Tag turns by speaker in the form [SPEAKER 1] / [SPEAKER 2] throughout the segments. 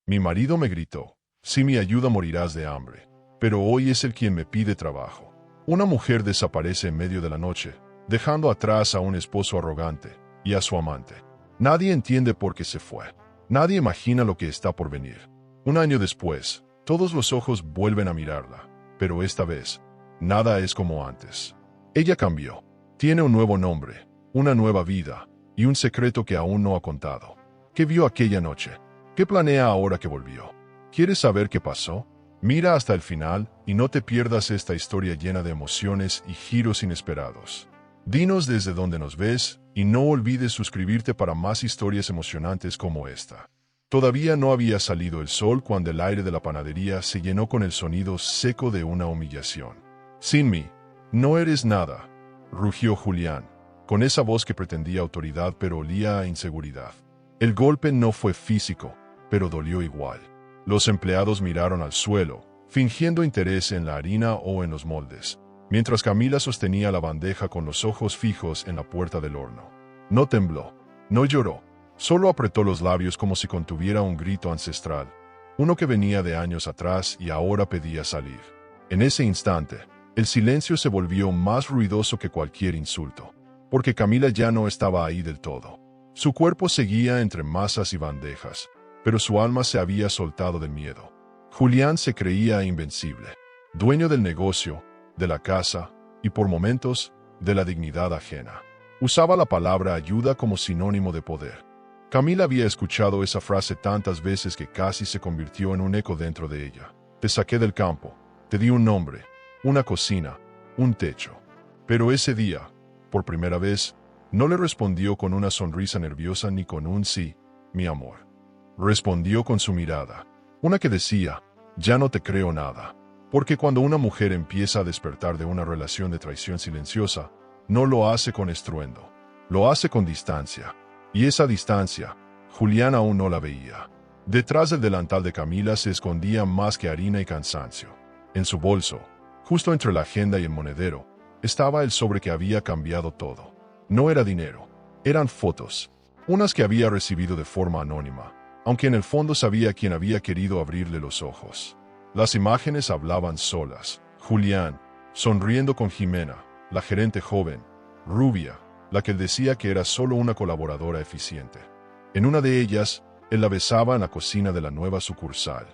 [SPEAKER 1] Mi marido me gritó, sin mi ayuda morirás de hambre. Pero hoy es él quien me pide trabajo. Una mujer desaparece en medio de la noche, dejando atrás a un esposo arrogante y a su amante. Nadie entiende por qué se fue. Nadie imagina lo que está por venir. Un año después, todos los ojos vuelven a mirarla, pero esta vez, nada es como antes. Ella cambió. Tiene un nuevo nombre, una nueva vida y un secreto que aún no ha contado. ¿Qué vio aquella noche? ¿Qué planea ahora que volvió? ¿Quieres saber qué pasó? Mira hasta el final y no te pierdas esta historia llena de emociones y giros inesperados. Dinos desde dónde nos ves y no olvides suscribirte para más historias emocionantes como esta. Todavía no había salido el sol cuando el aire de la panadería se llenó con el sonido seco de una humillación. Sin mí, no eres nada, rugió Julián, con esa voz que pretendía autoridad pero olía a inseguridad. El golpe no fue físico, pero dolió igual. Los empleados miraron al suelo, fingiendo interés en la harina o en los moldes, mientras Camila sostenía la bandeja con los ojos fijos en la puerta del horno. No tembló, no lloró, solo apretó los labios como si contuviera un grito ancestral, uno que venía de años atrás y ahora pedía salir. En ese instante, el silencio se volvió más ruidoso que cualquier insulto, porque Camila ya no estaba ahí del todo. Su cuerpo seguía entre masas y bandejas, pero su alma se había soltado de miedo. Julián se creía invencible, dueño del negocio, de la casa y, por momentos, de la dignidad ajena. Usaba la palabra ayuda como sinónimo de poder. Camila había escuchado esa frase tantas veces que casi se convirtió en un eco dentro de ella. Te saqué del campo, te di un nombre, una cocina, un techo. Pero ese día, por primera vez, no le respondió con una sonrisa nerviosa ni con un sí, mi amor. Respondió con su mirada, una que decía, ya no te creo nada. Porque cuando una mujer empieza a despertar de una relación de traición silenciosa, no lo hace con estruendo, lo hace con distancia. Y esa distancia, Julián aún no la veía. Detrás del delantal de Camila se escondía más que harina y cansancio. En su bolso, justo entre la agenda y el monedero, estaba el sobre que había cambiado todo. No era dinero, eran fotos, unas que había recibido de forma anónima, aunque en el fondo sabía quién había querido abrirle los ojos. Las imágenes hablaban solas. Julián, sonriendo con Jimena, la gerente joven, rubia, la que él decía que era solo una colaboradora eficiente. En una de ellas, él la besaba en la cocina de la nueva sucursal.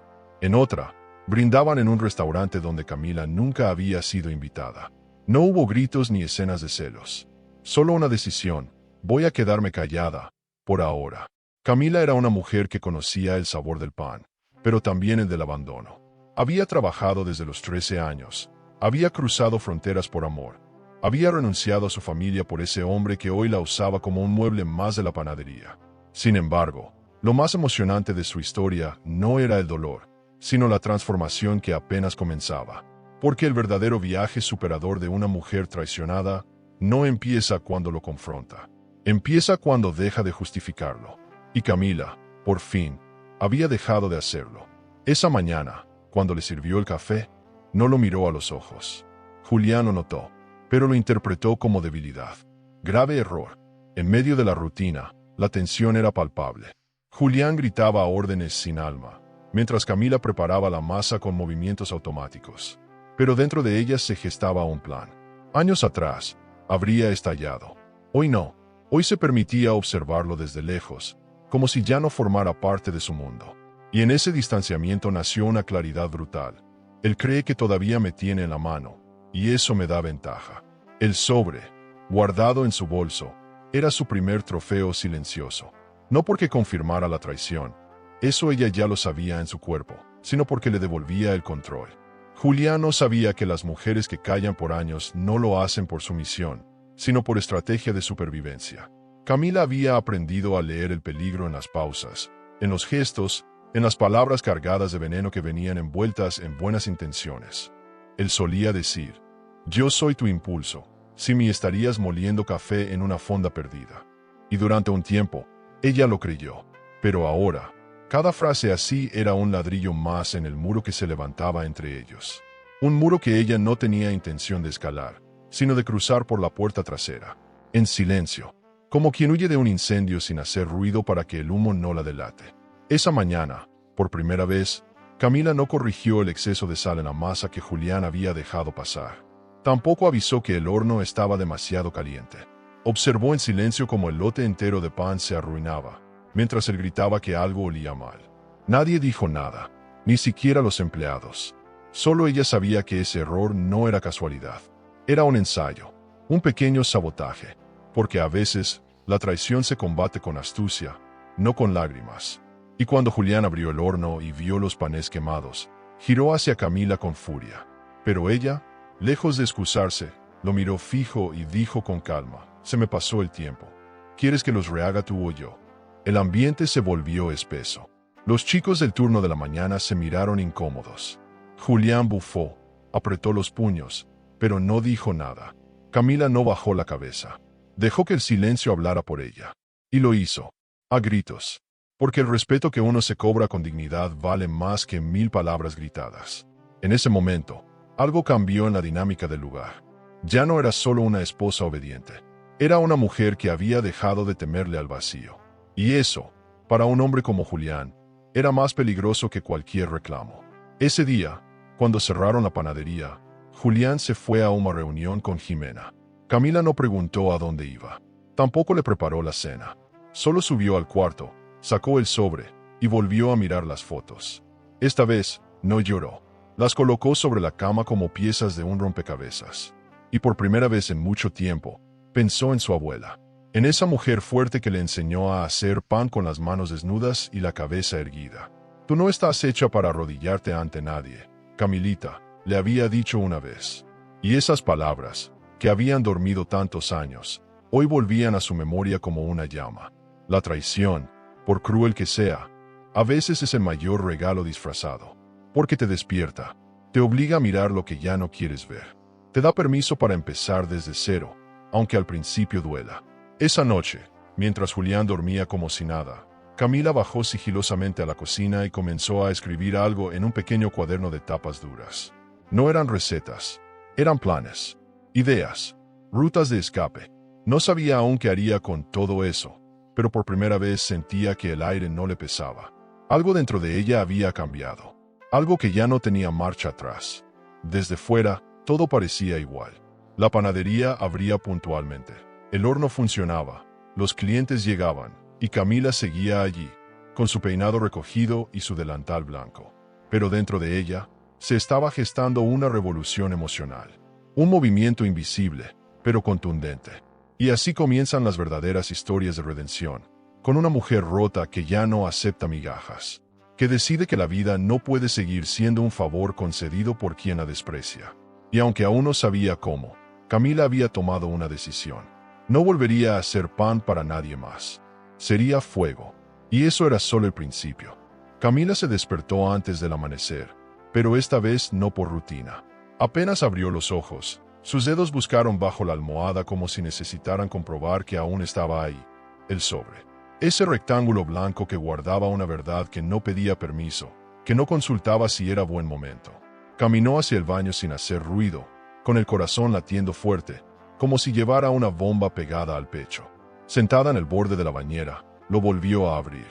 [SPEAKER 1] En otra, brindaban en un restaurante donde Camila nunca había sido invitada. No hubo gritos ni escenas de celos. Solo una decisión: voy a quedarme callada, por ahora. Camila era una mujer que conocía el sabor del pan, pero también el del abandono. Había trabajado desde los 13 años, había cruzado fronteras por amor, había renunciado a su familia por ese hombre que hoy la usaba como un mueble más de la panadería. Sin embargo, lo más emocionante de su historia no era el dolor, sino la transformación que apenas comenzaba. Porque el verdadero viaje superador de una mujer traicionada no empieza cuando lo confronta, empieza cuando deja de justificarlo. Y Camila, por fin, había dejado de hacerlo. Esa mañana, cuando le sirvió el café, no lo miró a los ojos. Julián lo notó, pero lo interpretó como debilidad. Grave error. En medio de la rutina, la tensión era palpable. Julián gritaba órdenes sin alma, mientras Camila preparaba la masa con movimientos automáticos. Pero dentro de ella se gestaba un plan. Años atrás, habría estallado. Hoy no. Hoy se permitía observarlo desde lejos, como si ya no formara parte de su mundo. Y en ese distanciamiento nació una claridad brutal. Él cree que todavía me tiene en la mano, y eso me da ventaja. El sobre, guardado en su bolso, era su primer trofeo silencioso. No porque confirmara la traición, eso ella ya lo sabía en su cuerpo, sino porque le devolvía el control. Julián no sabía que las mujeres que callan por años no lo hacen por sumisión, sino por estrategia de supervivencia. Camila había aprendido a leer el peligro en las pausas, en los gestos, en las palabras cargadas de veneno que venían envueltas en buenas intenciones. Él solía decir, yo soy tu impulso, si me estarías moliendo café en una fonda perdida. Y durante un tiempo, ella lo creyó, pero ahora, cada frase así era un ladrillo más en el muro que se levantaba entre ellos. Un muro que ella no tenía intención de escalar, sino de cruzar por la puerta trasera, en silencio, como quien huye de un incendio sin hacer ruido para que el humo no la delate. Esa mañana, Por primera vez, Camila no corrigió el exceso de sal en la masa que Julián había dejado pasar. Tampoco avisó que el horno estaba demasiado caliente. Observó en silencio cómo el lote entero de pan se arruinaba, mientras él gritaba que algo olía mal. Nadie dijo nada, ni siquiera los empleados. Solo ella sabía que ese error no era casualidad. Era un ensayo, un pequeño sabotaje, porque a veces la traición se combate con astucia, no con lágrimas. Y cuando Julián abrió el horno y vio los panes quemados, giró hacia Camila con furia. Pero ella, lejos de excusarse, lo miró fijo y dijo con calma: «Se me pasó el tiempo. ¿Quieres que los rehaga tú o yo?». El ambiente se volvió espeso. Los chicos del turno de la mañana se miraron incómodos. Julián bufó, apretó los puños, pero no dijo nada. Camila no bajó la cabeza. Dejó que el silencio hablara por ella. Y lo hizo, a gritos. Porque el respeto que uno se cobra con dignidad vale más que 1000 palabras gritadas. En ese momento, algo cambió en la dinámica del lugar. Ya no era solo una esposa obediente. Era una mujer que había dejado de temerle al vacío. Y eso, para un hombre como Julián, era más peligroso que cualquier reclamo. Ese día, cuando cerraron la panadería, Julián se fue a una reunión con Jimena. Camila no preguntó a dónde iba. Tampoco le preparó la cena. Solo subió al cuarto, sacó el sobre y volvió a mirar las fotos. Esta vez, no lloró. Las colocó sobre la cama como piezas de un rompecabezas. Y por primera vez en mucho tiempo, pensó en su abuela. En esa mujer fuerte que le enseñó a hacer pan con las manos desnudas y la cabeza erguida. «Tú no estás hecha para arrodillarte ante nadie, Camilita», le había dicho una vez. Y esas palabras, que habían dormido tantos años, hoy volvían a su memoria como una llama. La traición, por cruel que sea, a veces es el mayor regalo disfrazado. Porque te despierta, te obliga a mirar lo que ya no quieres ver. Te da permiso para empezar desde cero, aunque al principio duela. Esa noche, mientras Julián dormía como si nada, Camila bajó sigilosamente a la cocina y comenzó a escribir algo en un pequeño cuaderno de tapas duras. No eran recetas, eran planes, ideas, rutas de escape. No sabía aún qué haría con todo eso, pero por primera vez sentía que el aire no le pesaba. Algo dentro de ella había cambiado, algo que ya no tenía marcha atrás. Desde fuera, todo parecía igual. La panadería abría puntualmente, el horno funcionaba, los clientes llegaban, y Camila seguía allí, con su peinado recogido y su delantal blanco. Pero dentro de ella, se estaba gestando una revolución emocional. Un movimiento invisible, pero contundente. Y así comienzan las verdaderas historias de redención, con una mujer rota que ya no acepta migajas, que decide que la vida no puede seguir siendo un favor concedido por quien la desprecia. Y aunque aún no sabía cómo, Camila había tomado una decisión. No volvería a hacer pan para nadie más. Sería fuego. Y eso era solo el principio. Camila se despertó antes del amanecer, pero esta vez no por rutina. Apenas abrió los ojos, sus dedos buscaron bajo la almohada como si necesitaran comprobar que aún estaba ahí, el sobre. Ese rectángulo blanco que guardaba una verdad que no pedía permiso, que no consultaba si era buen momento. Caminó hacia el baño sin hacer ruido, con el corazón latiendo fuerte, como si llevara una bomba pegada al pecho. Sentada en el borde de la bañera, lo volvió a abrir.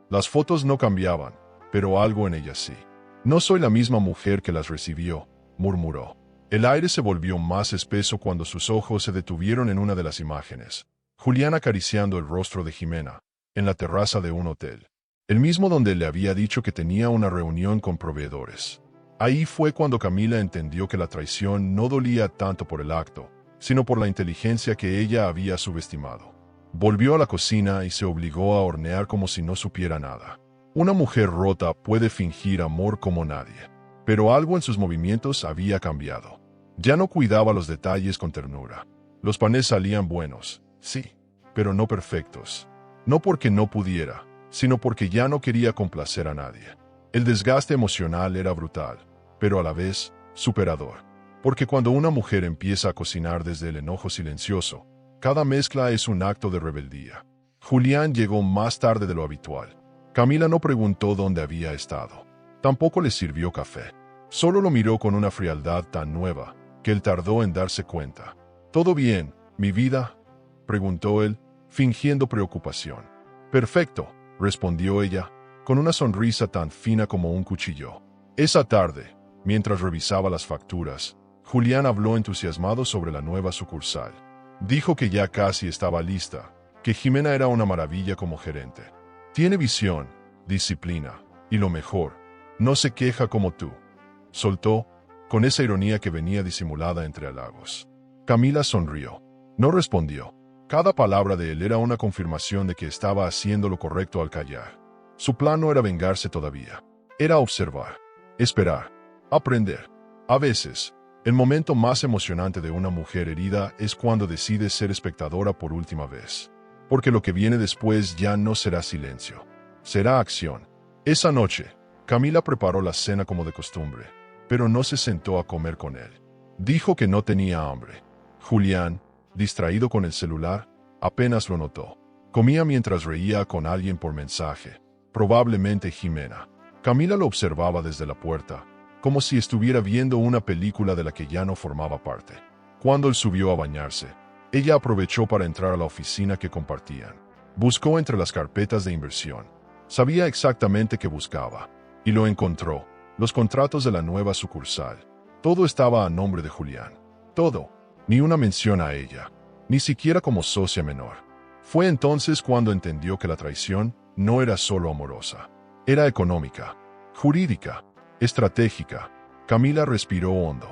[SPEAKER 1] Las fotos no cambiaban, pero algo en ellas sí. «No soy la misma mujer que las recibió», murmuró. El aire se volvió más espeso cuando sus ojos se detuvieron en una de las imágenes. Julián acariciando el rostro de Jimena, en la terraza de un hotel. El mismo donde le había dicho que tenía una reunión con proveedores. Ahí fue cuando Camila entendió que la traición no dolía tanto por el acto, sino por la inteligencia que ella había subestimado. Volvió a la cocina y se obligó a hornear como si no supiera nada. Una mujer rota puede fingir amor como nadie, pero algo en sus movimientos había cambiado. Ya no cuidaba los detalles con ternura. Los panes salían buenos, sí, pero no perfectos. No porque no pudiera, sino porque ya no quería complacer a nadie. El desgaste emocional era brutal, pero a la vez superador. Porque cuando una mujer empieza a cocinar desde el enojo silencioso, cada mezcla es un acto de rebeldía. Julián llegó más tarde de lo habitual. Camila no preguntó dónde había estado. Tampoco le sirvió café. Solo lo miró con una frialdad tan nueva, que él tardó en darse cuenta. «¿Todo bien, mi vida?», preguntó él, fingiendo preocupación. «Perfecto», respondió ella, con una sonrisa tan fina como un cuchillo. Esa tarde, mientras revisaba las facturas, Julián habló entusiasmado sobre la nueva sucursal. Dijo que ya casi estaba lista, que Jimena era una maravilla como gerente. Tiene visión, disciplina, y lo mejor, no se queja como tú. Soltó, con esa ironía que venía disimulada entre halagos. Camila sonrió. No respondió. Cada palabra de él era una confirmación de que estaba haciendo lo correcto al callar. Su plan no era vengarse todavía. Era observar, esperar, aprender. A veces, el momento más emocionante de una mujer herida es cuando decide ser espectadora por última vez. Porque lo que viene después ya no será silencio. Será acción. Esa noche, Camila preparó la cena como de costumbre, pero no se sentó a comer con él. Dijo que no tenía hambre. Julián, distraído con el celular, apenas lo notó. Comía mientras reía con alguien por mensaje, probablemente Jimena. Camila lo observaba desde la puerta, como si estuviera viendo una película de la que ya no formaba parte. Cuando él subió a bañarse, ella aprovechó para entrar a la oficina que compartían. Buscó entre las carpetas de inversión. Sabía exactamente qué buscaba, y lo encontró: los contratos de la nueva sucursal. Todo estaba a nombre de Julián. Todo. Ni una mención a ella, ni siquiera como socia menor. Fue entonces cuando entendió que la traición no era solo amorosa. Era económica, jurídica, estratégica. Camila respiró hondo.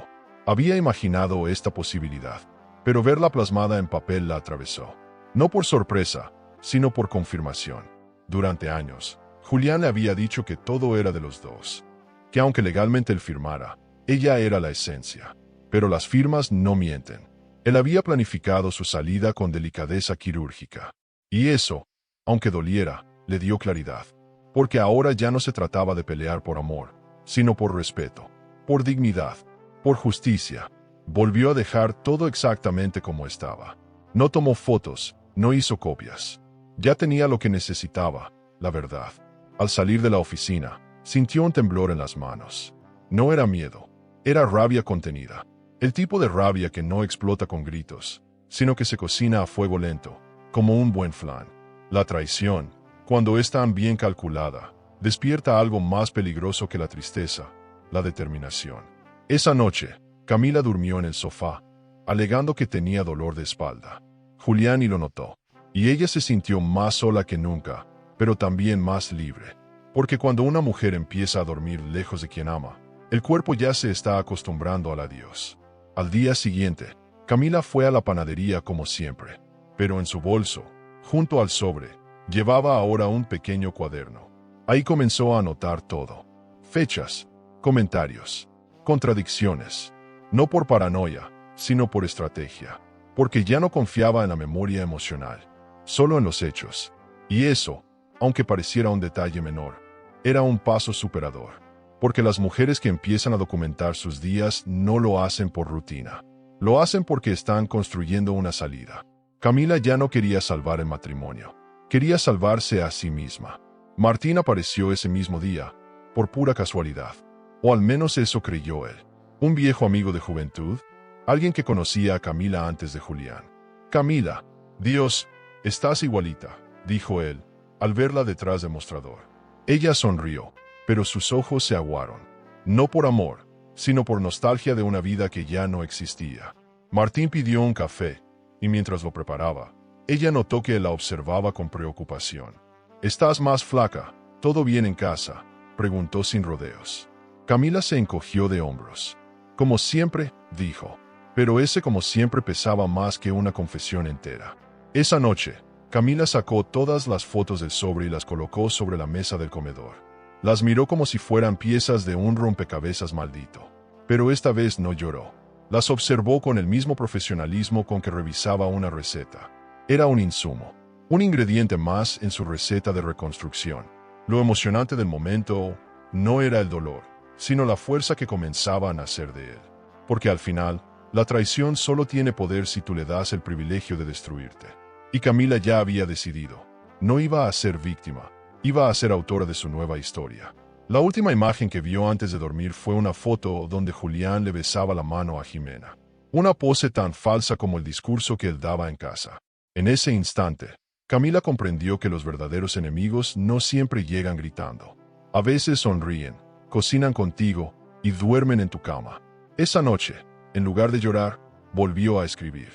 [SPEAKER 1] Había imaginado esta posibilidad, pero verla plasmada en papel la atravesó. No por sorpresa, sino por confirmación. Durante años, Julián le había dicho que todo era de los dos. Que aunque legalmente él firmara, ella era la esencia. Pero las firmas no mienten. Él había planificado su salida con delicadeza quirúrgica. Y eso, aunque doliera, le dio claridad. Porque ahora ya no se trataba de pelear por amor, sino por respeto, por dignidad, por justicia. Volvió a dejar todo exactamente como estaba. No tomó fotos, no hizo copias. Ya tenía lo que necesitaba, la verdad. Al salir de la oficina, sintió un temblor en las manos. No era miedo, era rabia contenida. El tipo de rabia que no explota con gritos, sino que se cocina a fuego lento, como un buen flan. La traición, cuando es tan bien calculada, despierta algo más peligroso que la tristeza: la determinación. Esa noche, Camila durmió en el sofá, alegando que tenía dolor de espalda. Julián y lo notó, y ella se sintió más sola que nunca, pero también más libre. Porque cuando una mujer empieza a dormir lejos de quien ama, el cuerpo ya se está acostumbrando al adiós. Al día siguiente, Camila fue a la panadería como siempre, pero en su bolso, junto al sobre, llevaba ahora un pequeño cuaderno. Ahí comenzó a anotar todo: fechas, comentarios, contradicciones. No por paranoia, sino por estrategia. Porque ya no confiaba en la memoria emocional, solo en los hechos. Y eso, aunque pareciera un detalle menor, era un paso superador. Porque las mujeres que empiezan a documentar sus días no lo hacen por rutina. Lo hacen porque están construyendo una salida. Camila ya no quería salvar el matrimonio. Quería salvarse a sí misma. Martín apareció ese mismo día, por pura casualidad. O al menos eso creyó él. Un viejo amigo de juventud, alguien que conocía a Camila antes de Julián. Camila, Dios, estás igualita, dijo él, al verla detrás del mostrador. Ella sonrió, pero sus ojos se aguaron. No por amor, sino por nostalgia de una vida que ya no existía. Martín pidió un café, y mientras lo preparaba, ella notó que él la observaba con preocupación. «¿Estás más flaca? ¿Todo bien en casa?», preguntó sin rodeos. Camila se encogió de hombros. «Como siempre», dijo. Pero ese como siempre pesaba más que una confesión entera. Esa noche, Camila sacó todas las fotos del sobre y las colocó sobre la mesa del comedor. Las miró como si fueran piezas de un rompecabezas maldito. Pero esta vez no lloró. Las observó con el mismo profesionalismo con que revisaba una receta. Era un insumo, un ingrediente más en su receta de reconstrucción. Lo emocionante del momento no era el dolor, sino la fuerza que comenzaba a nacer de él. Porque al final, la traición solo tiene poder si tú le das el privilegio de destruirte. Y Camila ya había decidido. No iba a ser víctima. Iba a ser autora de su nueva historia. La última imagen que vio antes de dormir fue una foto donde Julián le besaba la mano a Jimena. Una pose tan falsa como el discurso que él daba en casa. En ese instante, Camila comprendió que los verdaderos enemigos no siempre llegan gritando. A veces sonríen, cocinan contigo y duermen en tu cama. Esa noche, en lugar de llorar, volvió a escribir.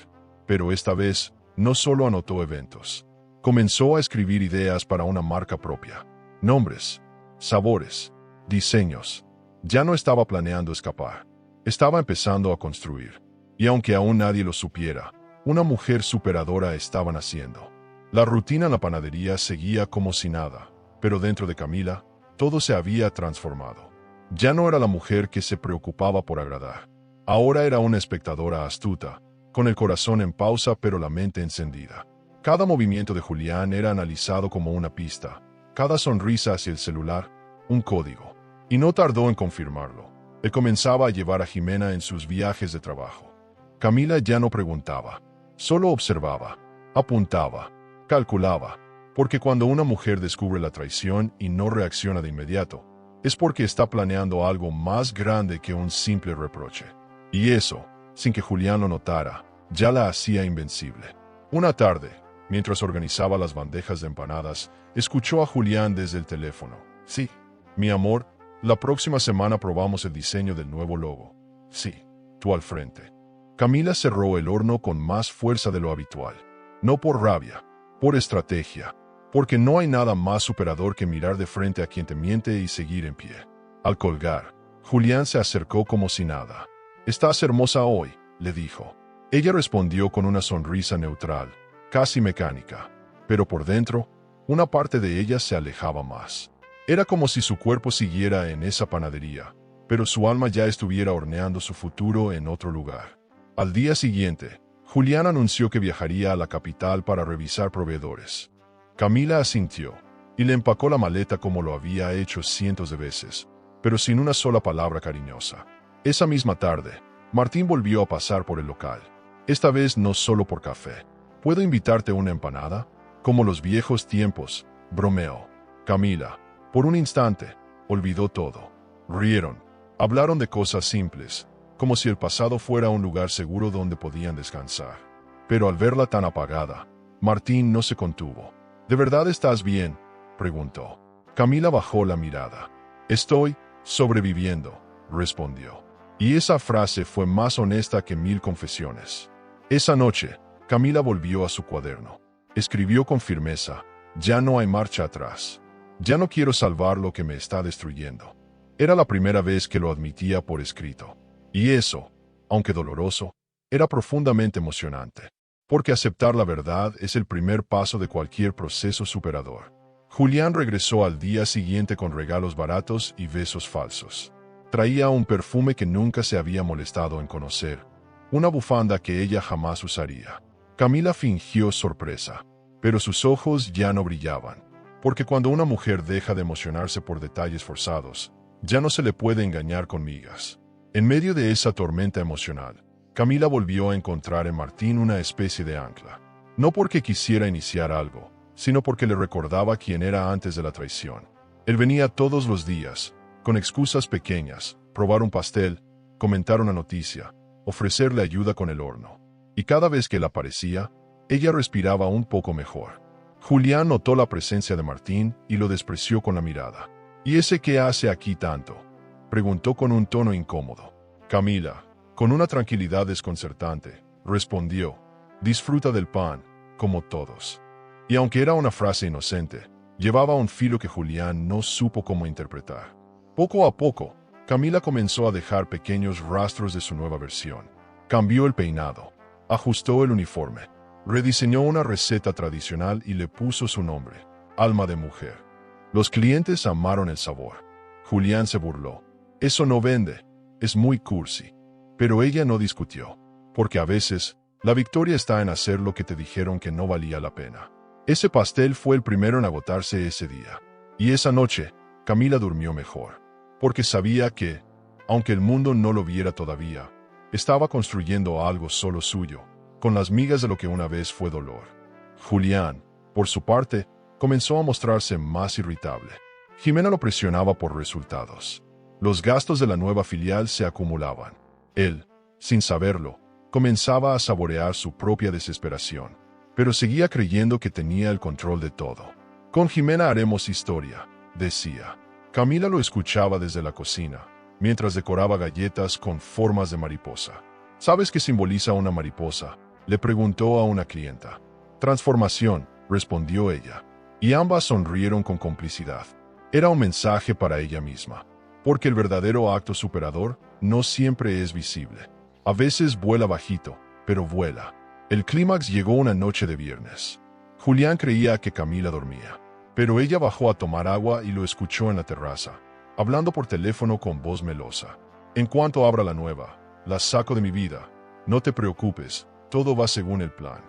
[SPEAKER 1] Pero esta vez, no solo anotó eventos. Comenzó a escribir ideas para una marca propia. Nombres, sabores, diseños. Ya no estaba planeando escapar. Estaba empezando a construir. Y aunque aún nadie lo supiera, una mujer superadora estaba naciendo. La rutina en la panadería seguía como si nada, pero dentro de Camila, todo se había transformado. Ya no era la mujer que se preocupaba por agradar. Ahora era una espectadora astuta, con el corazón en pausa pero la mente encendida. Cada movimiento de Julián era analizado como una pista, cada sonrisa hacia el celular, un código. Y no tardó en confirmarlo. Él comenzaba a llevar a Jimena en sus viajes de trabajo. Camila ya no preguntaba, solo observaba, apuntaba, calculaba, porque cuando una mujer descubre la traición y no reacciona de inmediato, es porque está planeando algo más grande que un simple reproche. Y eso, sin que Julián lo notara, ya la hacía invencible. Una tarde, mientras organizaba las bandejas de empanadas, escuchó a Julián desde el teléfono. Sí, mi amor, la próxima semana probamos el diseño del nuevo logo. Sí, tú al frente. Camila cerró el horno con más fuerza de lo habitual. No por rabia, por estrategia, porque no hay nada más superador que mirar de frente a quien te miente y seguir en pie. Al colgar, Julián se acercó como si nada. «Estás hermosa hoy», le dijo. Ella respondió con una sonrisa neutral, casi mecánica, pero por dentro, una parte de ella se alejaba más. Era como si su cuerpo siguiera en esa panadería, pero su alma ya estuviera horneando su futuro en otro lugar. Al día siguiente, Julián anunció que viajaría a la capital para revisar proveedores. Camila asintió y le empacó la maleta como lo había hecho cientos de veces, pero sin una sola palabra cariñosa. Esa misma tarde, Martín volvió a pasar por el local. Esta vez no solo por café. ¿Puedo invitarte a una empanada? Como los viejos tiempos, bromeó. Camila, por un instante, olvidó todo. Rieron, hablaron de cosas simples, como si el pasado fuera un lugar seguro donde podían descansar. Pero al verla tan apagada, Martín no se contuvo. ¿De verdad estás bien?, preguntó. Camila bajó la mirada. Estoy sobreviviendo, respondió. Y esa frase fue más honesta que 1000 confesiones. Esa noche, Camila volvió a su cuaderno. Escribió con firmeza, ya no hay marcha atrás. Ya no quiero salvar lo que me está destruyendo. Era la primera vez que lo admitía por escrito. Y eso, aunque doloroso, era profundamente emocionante. Porque aceptar la verdad es el primer paso de cualquier proceso superador. Julián regresó al día siguiente con regalos baratos y besos falsos. Traía un perfume que nunca se había molestado en conocer, una bufanda que ella jamás usaría. Camila fingió sorpresa, pero sus ojos ya no brillaban, porque cuando una mujer deja de emocionarse por detalles forzados, ya no se le puede engañar con migas. En medio de esa tormenta emocional, Camila volvió a encontrar en Martín una especie de ancla. No porque quisiera iniciar algo, sino porque le recordaba quién era antes de la traición. Él venía todos los días, con excusas pequeñas, probar un pastel, comentar una noticia, ofrecerle ayuda con el horno. Y cada vez que él aparecía, ella respiraba un poco mejor. Julián notó la presencia de Martín y lo despreció con la mirada. ¿Y ese qué hace aquí tanto?, preguntó con un tono incómodo. Camila, con una tranquilidad desconcertante, respondió, disfruta del pan, como todos. Y aunque era una frase inocente, llevaba un filo que Julián no supo cómo interpretar. Poco a poco, Camila comenzó a dejar pequeños rastros de su nueva versión. Cambió el peinado, ajustó el uniforme, rediseñó una receta tradicional y le puso su nombre, Alma de Mujer. Los clientes amaron el sabor. Julián se burló. Eso no vende, es muy cursi. Pero ella no discutió, porque a veces, la victoria está en hacer lo que te dijeron que no valía la pena. Ese pastel fue el primero en agotarse ese día. Y esa noche, Camila durmió mejor, porque sabía que, aunque el mundo no lo viera todavía, estaba construyendo algo solo suyo, con las migas de lo que una vez fue dolor. Julián, por su parte, comenzó a mostrarse más irritable. Jimena lo presionaba por resultados. Los gastos de la nueva filial se acumulaban. Él, sin saberlo, comenzaba a saborear su propia desesperación. pero seguía creyendo que tenía el control de todo. Con Jimena haremos historia, decía. Camila lo escuchaba desde la cocina, mientras decoraba galletas con formas de mariposa. ¿Sabes qué simboliza una mariposa?, le preguntó a una clienta. Transformación, respondió ella, y ambas sonrieron con complicidad. Era un mensaje para ella misma, porque el verdadero acto superador no siempre es visible. A veces vuela bajito, pero vuela. El clímax llegó una noche de viernes. Julián creía que Camila dormía, pero ella bajó a tomar agua y lo escuchó en la terraza, hablando por teléfono con voz melosa. En cuanto abra la nueva, la saco de mi vida. No te preocupes, todo va según el plan.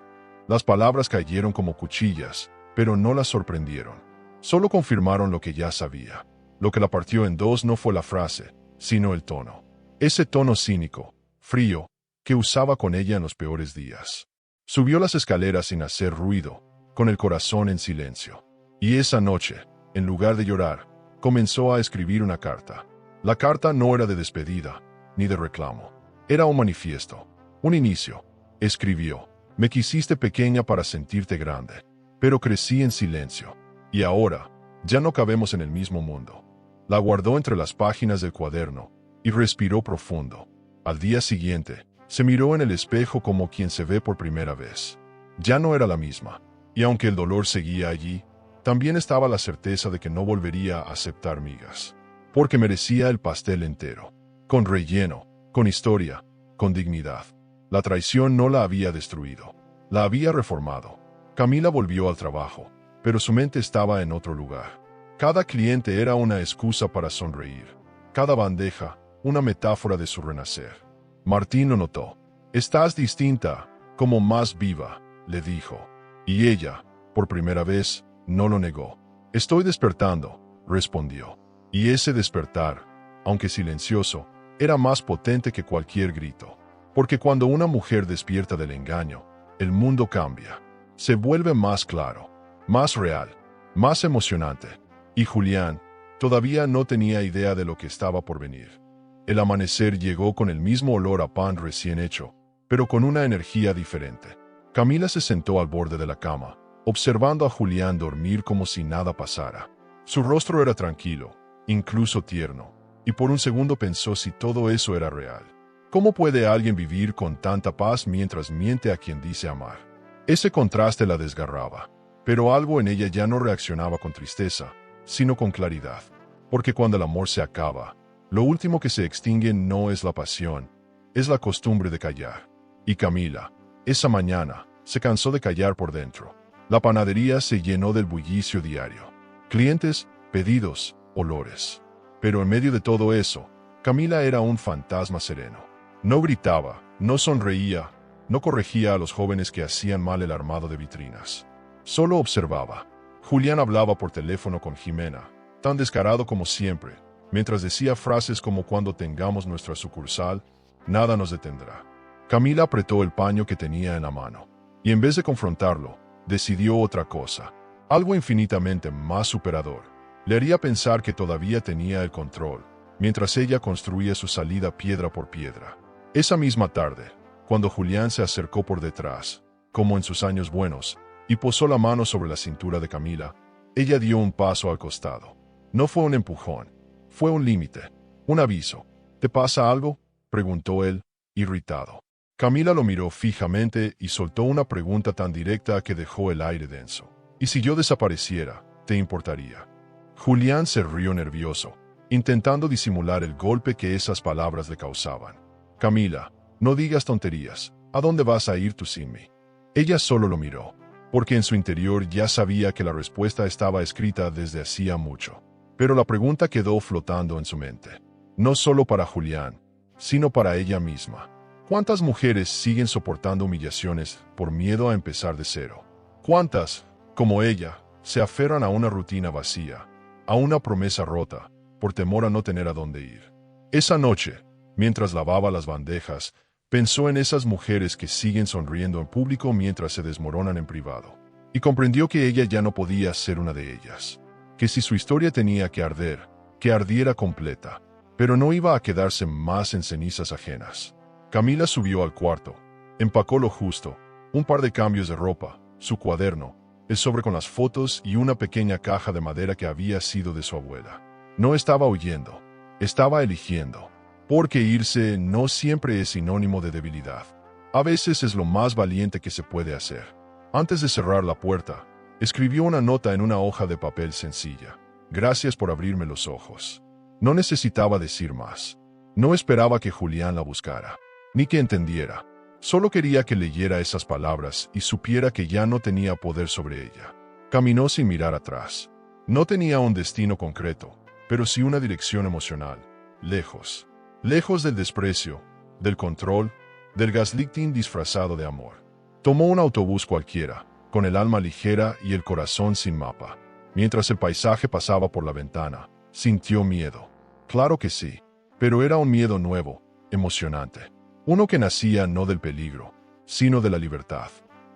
[SPEAKER 1] Las palabras cayeron como cuchillas, pero no la sorprendieron. Solo confirmaron lo que ya sabía. Lo que la partió en dos no fue la frase, sino el tono. Ese tono cínico, frío, que usaba con ella en los peores días. Subió las escaleras sin hacer ruido, con el corazón en silencio. Y esa noche, en lugar de llorar, comenzó a escribir una carta. La carta no era de despedida, ni de reclamo. Era un manifiesto, un inicio. Escribió: me quisiste pequeña para sentirte grande, pero crecí en silencio. Y ahora, ya no cabemos en el mismo mundo. La guardó entre las páginas del cuaderno, y respiró profundo. Al día siguiente, se miró en el espejo como quien se ve por primera vez. Ya no era la misma, y aunque el dolor seguía allí, también estaba la certeza de que no volvería a aceptar migas. Porque merecía el pastel entero, con relleno, con historia, con dignidad. La traición no la había destruido, la había reformado. Camila volvió al trabajo, pero su mente estaba en otro lugar. Cada cliente era una excusa para sonreír, cada bandeja, una metáfora de su renacer. Martín lo notó. Estás distinta, como más viva, le dijo. Y ella, por primera vez, no lo negó. Estoy despertando, respondió. Y ese despertar, aunque silencioso, era más potente que cualquier grito. Porque cuando una mujer despierta del engaño, el mundo cambia. Se vuelve más claro, más real, más emocionante. Y Julián todavía no tenía idea de lo que estaba por venir. El amanecer llegó con el mismo olor a pan recién hecho, pero con una energía diferente. Camila se sentó al borde de la cama, observando a Julián dormir como si nada pasara. Su rostro era tranquilo, incluso tierno, y por un segundo pensó si todo eso era real. ¿Cómo puede alguien vivir con tanta paz mientras miente a quien dice amar? Ese contraste la desgarraba, pero algo en ella ya no reaccionaba con tristeza, sino con claridad. Porque cuando el amor se acaba, lo último que se extingue no es la pasión, es la costumbre de callar. Y Camila, esa mañana, se cansó de callar por dentro. La panadería se llenó del bullicio diario. Clientes, pedidos, olores. Pero en medio de todo eso, Camila era un fantasma sereno. No gritaba, no sonreía, no corregía a los jóvenes que hacían mal el armado de vitrinas. Solo observaba. Julián hablaba por teléfono con Jimena, tan descarado como siempre, mientras decía frases como cuando tengamos nuestra sucursal, nada nos detendrá. Camila apretó el paño que tenía en la mano, y en vez de confrontarlo, decidió otra cosa, algo infinitamente más superador. Le haría pensar que todavía tenía el control, mientras ella construía su salida piedra por piedra. Esa misma tarde, cuando Julián se acercó por detrás, como en sus años buenos, y posó la mano sobre la cintura de Camila, ella dio un paso al costado. No fue un empujón. Fue un límite, un aviso. ¿Te pasa algo?, preguntó él, irritado. Camila lo miró fijamente y soltó una pregunta tan directa que dejó el aire denso. ¿Y si yo desapareciera, te importaría? Julián se rió nervioso, intentando disimular el golpe que esas palabras le causaban. Camila, no digas tonterías. ¿A dónde vas a ir tú sin mí? Ella solo lo miró, porque en su interior ya sabía que la respuesta estaba escrita desde hacía mucho. Pero la pregunta quedó flotando en su mente. No solo para Julián, sino para ella misma. ¿Cuántas mujeres siguen soportando humillaciones por miedo a empezar de cero? ¿Cuántas, como ella, se aferran a una rutina vacía, a una promesa rota, por temor a no tener a dónde ir? Esa noche, mientras lavaba las bandejas, pensó en esas mujeres que siguen sonriendo en público mientras se desmoronan en privado. Y comprendió que ella ya no podía ser una de ellas. Que si su historia tenía que arder, que ardiera completa, pero no iba a quedarse más en cenizas ajenas. Camila subió al cuarto, empacó lo justo, un par de cambios de ropa, su cuaderno, el sobre con las fotos y una pequeña caja de madera que había sido de su abuela. No estaba huyendo, estaba eligiendo. Porque irse no siempre es sinónimo de debilidad. A veces es lo más valiente que se puede hacer. Antes de cerrar la puerta, escribió una nota en una hoja de papel sencilla. Gracias por abrirme los ojos. No necesitaba decir más. No esperaba que Julián la buscara, ni que entendiera. Solo quería que leyera esas palabras y supiera que ya no tenía poder sobre ella. Caminó sin mirar atrás. No tenía un destino concreto, pero sí una dirección emocional. Lejos. Lejos del desprecio, del control, del gaslighting disfrazado de amor. Tomó un autobús cualquiera, con el alma ligera y el corazón sin mapa. Mientras el paisaje pasaba por la ventana, sintió miedo. Claro que sí, pero era un miedo nuevo, emocionante. Uno que nacía no del peligro, sino de la libertad.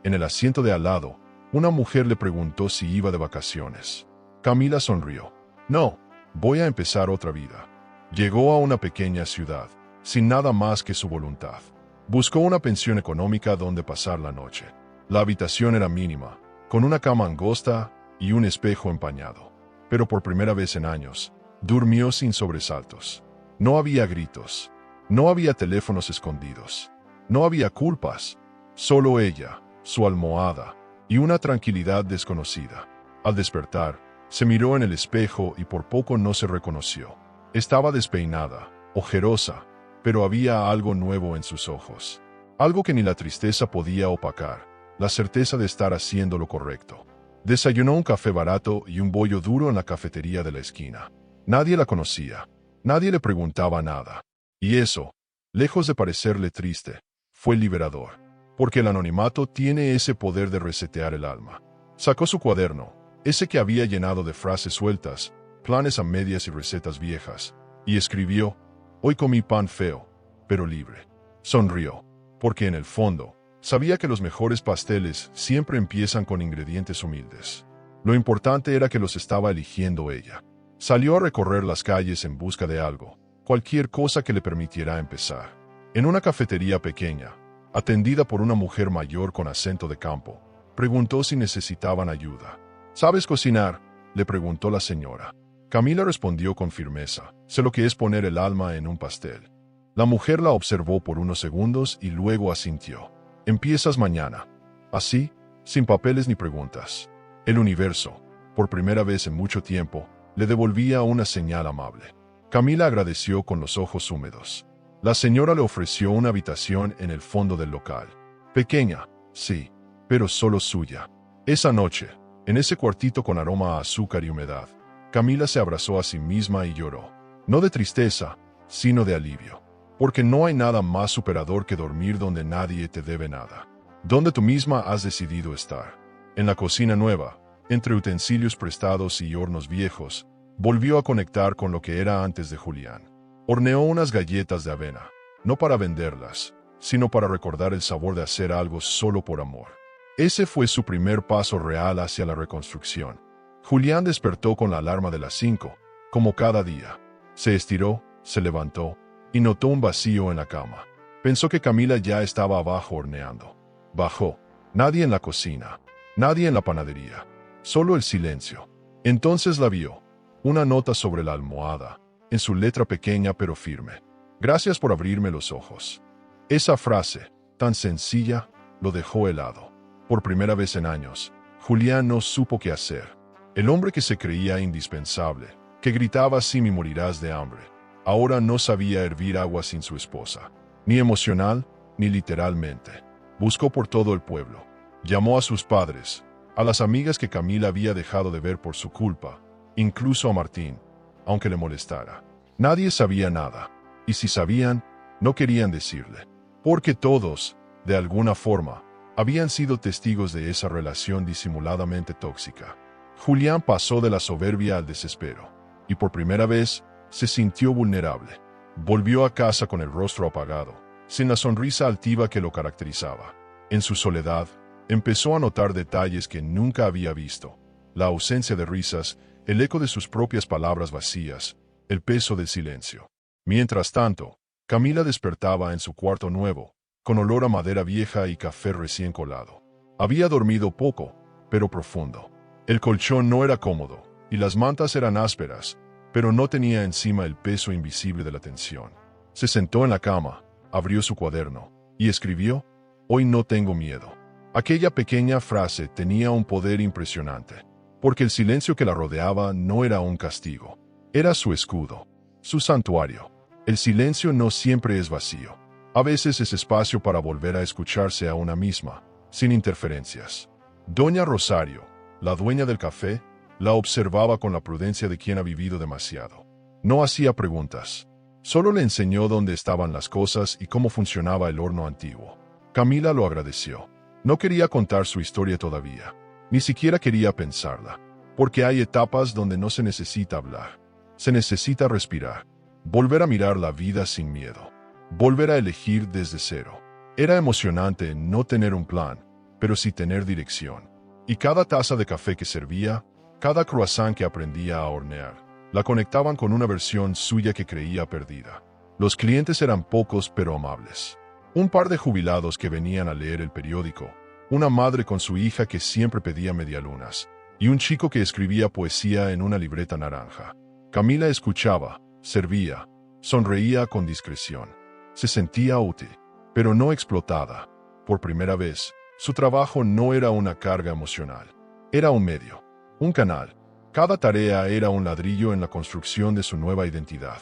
[SPEAKER 1] En el asiento de al lado, una mujer le preguntó si iba de vacaciones. Camila sonrió. No, voy a empezar otra vida. Llegó a una pequeña ciudad, sin nada más que su voluntad. Buscó una pensión económica donde pasar la noche. La habitación era mínima, con una cama angosta y un espejo empañado. Pero por primera vez en años, durmió sin sobresaltos. No había gritos, no había teléfonos escondidos, no había culpas, solo ella, su almohada y una tranquilidad desconocida. Al despertar, se miró en el espejo y por poco no se reconoció. Estaba despeinada, ojerosa, pero había algo nuevo en sus ojos. Algo que ni la tristeza podía opacar, la certeza de estar haciendo lo correcto. Desayunó un café barato y un bollo duro en la cafetería de la esquina. Nadie la conocía, nadie le preguntaba nada. Y eso, lejos de parecerle triste, fue liberador, porque el anonimato tiene ese poder de resetear el alma. Sacó su cuaderno, ese que había llenado de frases sueltas, planes a medias y recetas viejas, y escribió: hoy comí pan feo, pero libre. Sonrió, porque en el fondo, sabía que los mejores pasteles siempre empiezan con ingredientes humildes. Lo importante era que los estaba eligiendo ella. Salió a recorrer las calles en busca de algo, cualquier cosa que le permitiera empezar. En una cafetería pequeña, atendida por una mujer mayor con acento de campo, preguntó si necesitaban ayuda. ¿Sabes cocinar?, le preguntó la señora. Camila respondió con firmeza: sé lo que es poner el alma en un pastel. La mujer la observó por unos segundos y luego asintió. Empiezas mañana. Así, sin papeles ni preguntas. El universo, por primera vez en mucho tiempo, le devolvía una señal amable. Camila agradeció con los ojos húmedos. La señora le ofreció una habitación en el fondo del local. Pequeña, sí, pero solo suya. Esa noche, en ese cuartito con aroma a azúcar y humedad, Camila se abrazó a sí misma y lloró. No de tristeza, sino de alivio. Porque no hay nada más superador que dormir donde nadie te debe nada. Donde tú misma has decidido estar. En la cocina nueva, entre utensilios prestados y hornos viejos, volvió a conectar con lo que era antes de Julián. Horneó unas galletas de avena, no para venderlas, sino para recordar el sabor de hacer algo solo por amor. Ese fue su primer paso real hacia la reconstrucción. Julián despertó con la alarma de las 5, como cada día. Se estiró, se levantó, y notó un vacío en la cama. Pensó que Camila ya estaba abajo horneando. Bajó. Nadie en la cocina, nadie en la panadería, solo el silencio. Entonces la vio. Una nota sobre la almohada, en su letra pequeña pero firme. Gracias por abrirme los ojos. Esa frase, tan sencilla, lo dejó helado. Por primera vez en años, Julián no supo qué hacer. El hombre que se creía indispensable, que gritaba así: me morirás de hambre, ahora no sabía hervir agua sin su esposa. Ni emocional, ni literalmente. Buscó por todo el pueblo. Llamó a sus padres, a las amigas que Camila había dejado de ver por su culpa, incluso a Martín, aunque le molestara. Nadie sabía nada, y si sabían, no querían decirle. Porque todos, de alguna forma, habían sido testigos de esa relación disimuladamente tóxica. Julián pasó de la soberbia al desespero, y por primera vez se sintió vulnerable. Volvió a casa con el rostro apagado, sin la sonrisa altiva que lo caracterizaba. En su soledad, empezó a notar detalles que nunca había visto: la ausencia de risas, el eco de sus propias palabras vacías, el peso del silencio. Mientras tanto, Camila despertaba en su cuarto nuevo, con olor a madera vieja y café recién colado. Había dormido poco, pero profundo. El colchón no era cómodo, y las mantas eran ásperas, pero no tenía encima el peso invisible de la tensión. Se sentó en la cama, abrió su cuaderno, y escribió: «Hoy no tengo miedo». Aquella pequeña frase tenía un poder impresionante, porque el silencio que la rodeaba no era un castigo, era su escudo, su santuario. El silencio no siempre es vacío. A veces es espacio para volver a escucharse a una misma, sin interferencias. Doña Rosario, la dueña del café, la observaba con la prudencia de quien ha vivido demasiado. No hacía preguntas. Solo le enseñó dónde estaban las cosas y cómo funcionaba el horno antiguo. Camila lo agradeció. No quería contar su historia todavía. Ni siquiera quería pensarla. Porque hay etapas donde no se necesita hablar. Se necesita respirar. Volver a mirar la vida sin miedo. Volver a elegir desde cero. Era emocionante no tener un plan, pero sí tener dirección. Y cada taza de café que servía, cada croissant que aprendía a hornear, la conectaban con una versión suya que creía perdida. Los clientes eran pocos pero amables. Un par de jubilados que venían a leer el periódico, una madre con su hija que siempre pedía medialunas, y un chico que escribía poesía en una libreta naranja. Camila escuchaba, servía, sonreía con discreción. Se sentía útil, pero no explotada. Por primera vez, su trabajo no era una carga emocional. Era un medio, un canal. Cada tarea era un ladrillo en la construcción de su nueva identidad.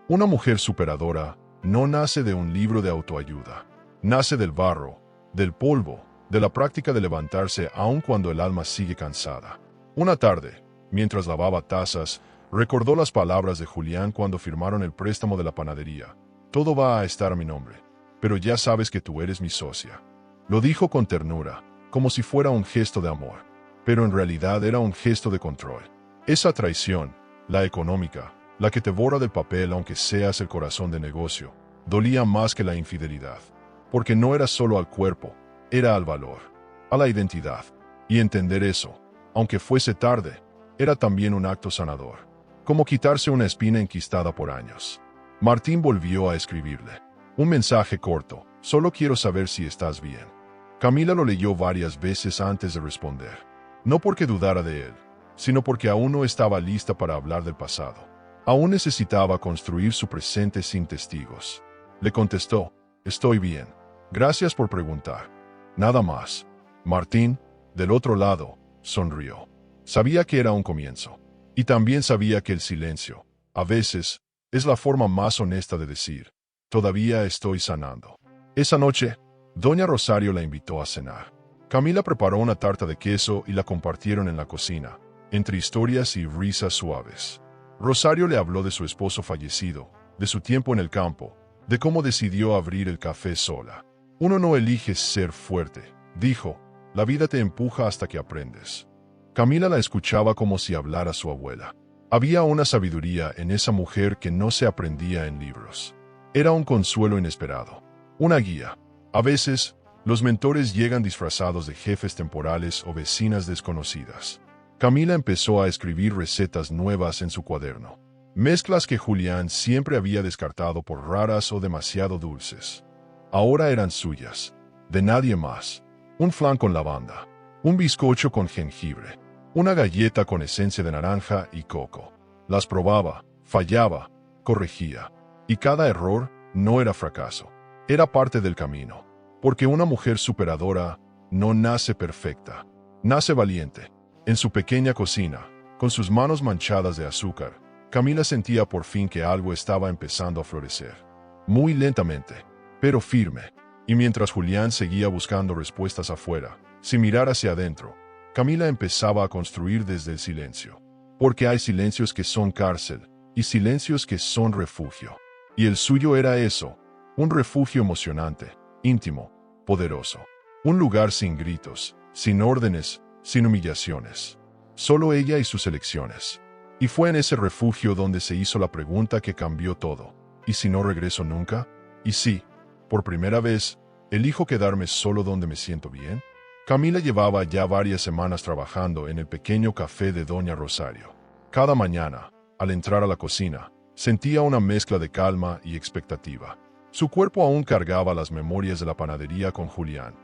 [SPEAKER 1] Una mujer superadora no nace de un libro de autoayuda. Nace del barro, del polvo, de la práctica de levantarse aun cuando el alma sigue cansada. Una tarde, mientras lavaba tazas, recordó las palabras de Julián cuando firmaron el préstamo de la panadería. «Todo va a estar a mi nombre, pero ya sabes que tú eres mi socia». Lo dijo con ternura, como si fuera un gesto de amor, pero en realidad era un gesto de control. Esa traición, la económica, la que te borra del papel aunque seas el corazón de negocio, dolía más que la infidelidad, porque no era solo al cuerpo, era al valor, a la identidad. Y entender eso, aunque fuese tarde, era también un acto sanador, como quitarse una espina enquistada por años. Martín volvió a escribirle. Un mensaje corto: «Solo quiero saber si estás bien». Camila lo leyó varias veces antes de responder. No porque dudara de él, sino porque aún no estaba lista para hablar del pasado. Aún necesitaba construir su presente sin testigos. Le contestó: «Estoy bien. Gracias por preguntar». Nada más. Martín, del otro lado, sonrió. Sabía que era un comienzo. Y también sabía que el silencio, a veces, es la forma más honesta de decir: «Todavía estoy sanando». Esa noche, Doña Rosario la invitó a cenar. Camila preparó una tarta de queso y la compartieron en la cocina, entre historias y risas suaves. Rosario le habló de su esposo fallecido, de su tiempo en el campo, de cómo decidió abrir el café sola. «Uno no elige ser fuerte», dijo, «la vida te empuja hasta que aprendes». Camila la escuchaba como si hablara su abuela. Había una sabiduría en esa mujer que no se aprendía en libros. Era un consuelo inesperado, una guía. A veces, los mentores llegan disfrazados de jefes temporales o vecinas desconocidas. Camila empezó a escribir recetas nuevas en su cuaderno. Mezclas que Julián siempre había descartado por raras o demasiado dulces. Ahora eran suyas, de nadie más. Un flan con lavanda, un bizcocho con jengibre, una galleta con esencia de naranja y coco. Las probaba, fallaba, corregía. Y cada error no era fracaso. Era parte del camino. Porque una mujer superadora no nace perfecta. Nace valiente. En su pequeña cocina, con sus manos manchadas de azúcar, Camila sentía por fin que algo estaba empezando a florecer. Muy lentamente, pero firme. Y mientras Julián seguía buscando respuestas afuera, sin mirar hacia adentro, Camila empezaba a construir desde el silencio. Porque hay silencios que son cárcel, y silencios que son refugio. Y el suyo era eso, un refugio emocionante, íntimo, poderoso. Un lugar sin gritos, sin órdenes, sin humillaciones. Solo ella y sus elecciones. Y fue en ese refugio donde se hizo la pregunta que cambió todo. ¿Y si no regreso nunca? ¿Y si, por primera vez, elijo quedarme solo donde me siento bien? Camila llevaba ya varias semanas trabajando en el pequeño café de Doña Rosario. Cada mañana, al entrar a la cocina, sentía una mezcla de calma y expectativa. Su cuerpo aún cargaba las memorias de la panadería con Julián.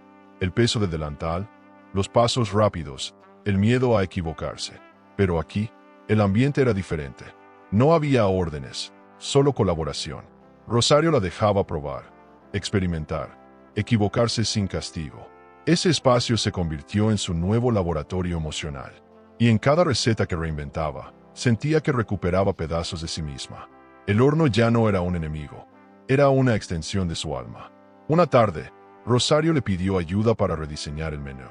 [SPEAKER 1] El peso del delantal, los pasos rápidos, el miedo a equivocarse. Pero aquí, el ambiente era diferente. No había órdenes, solo colaboración. Rosario la dejaba probar, experimentar, equivocarse sin castigo. Ese espacio se convirtió en su nuevo laboratorio emocional. Y en cada receta que reinventaba, sentía que recuperaba pedazos de sí misma. El horno ya no era un enemigo, era una extensión de su alma. Una tarde, Rosario le pidió ayuda para rediseñar el menú.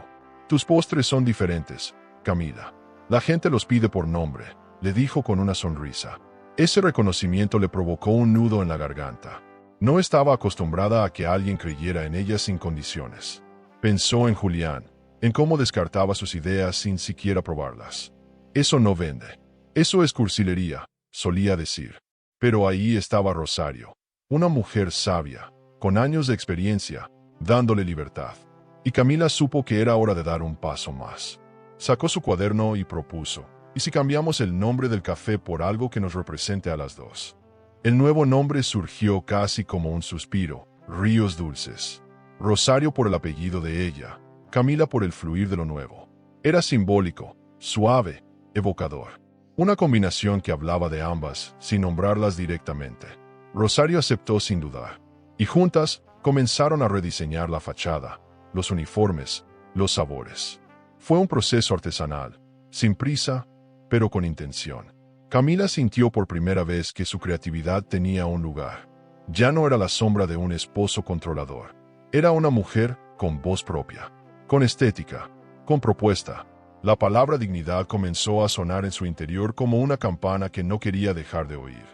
[SPEAKER 1] Tus postres son diferentes, Camila. La gente los pide por nombre, le dijo con una sonrisa. Ese reconocimiento le provocó un nudo en la garganta. No estaba acostumbrada a que alguien creyera en ella sin condiciones. Pensó en Julián, en cómo descartaba sus ideas sin siquiera probarlas. Eso no vende. Eso es cursilería, solía decir. Pero ahí estaba Rosario, una mujer sabia, con años de experiencia, dándole libertad. Y Camila supo que era hora de dar un paso más. Sacó su cuaderno y propuso, ¿y si cambiamos el nombre del café por algo que nos represente a las dos? El nuevo nombre surgió casi como un suspiro, Ríos Dulces. Rosario por el apellido de ella, Camila por el fluir de lo nuevo. Era simbólico, suave, evocador. Una combinación que hablaba de ambas, sin nombrarlas directamente. Rosario aceptó sin dudar. Y juntas, comenzaron a rediseñar la fachada, los uniformes, los sabores. Fue un proceso artesanal, sin prisa, pero con intención. Camila sintió por primera vez que su creatividad tenía un lugar. Ya no era la sombra de un esposo controlador. Era una mujer con voz propia, con estética, con propuesta. La palabra dignidad comenzó a sonar en su interior como una campana que no quería dejar de oír.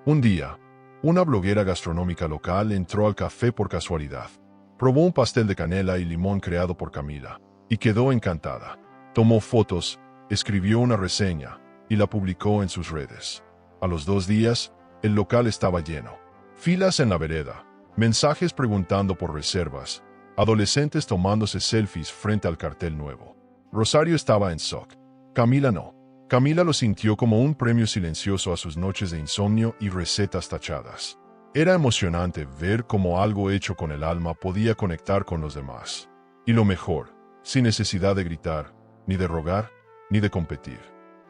[SPEAKER 1] Un día, una bloguera gastronómica local entró al café por casualidad. Probó un pastel de canela y limón creado por Camila, y quedó encantada. Tomó fotos, escribió una reseña, y la publicó en sus redes. A los 2 días, el local estaba lleno. Filas en la vereda, mensajes preguntando por reservas, adolescentes tomándose selfies frente al cartel nuevo. Rosario estaba en shock. Camila no. Camila lo sintió como un premio silencioso a sus noches de insomnio y recetas tachadas. Era emocionante ver cómo algo hecho con el alma podía conectar con los demás. Y lo mejor, sin necesidad de gritar, ni de rogar, ni de competir.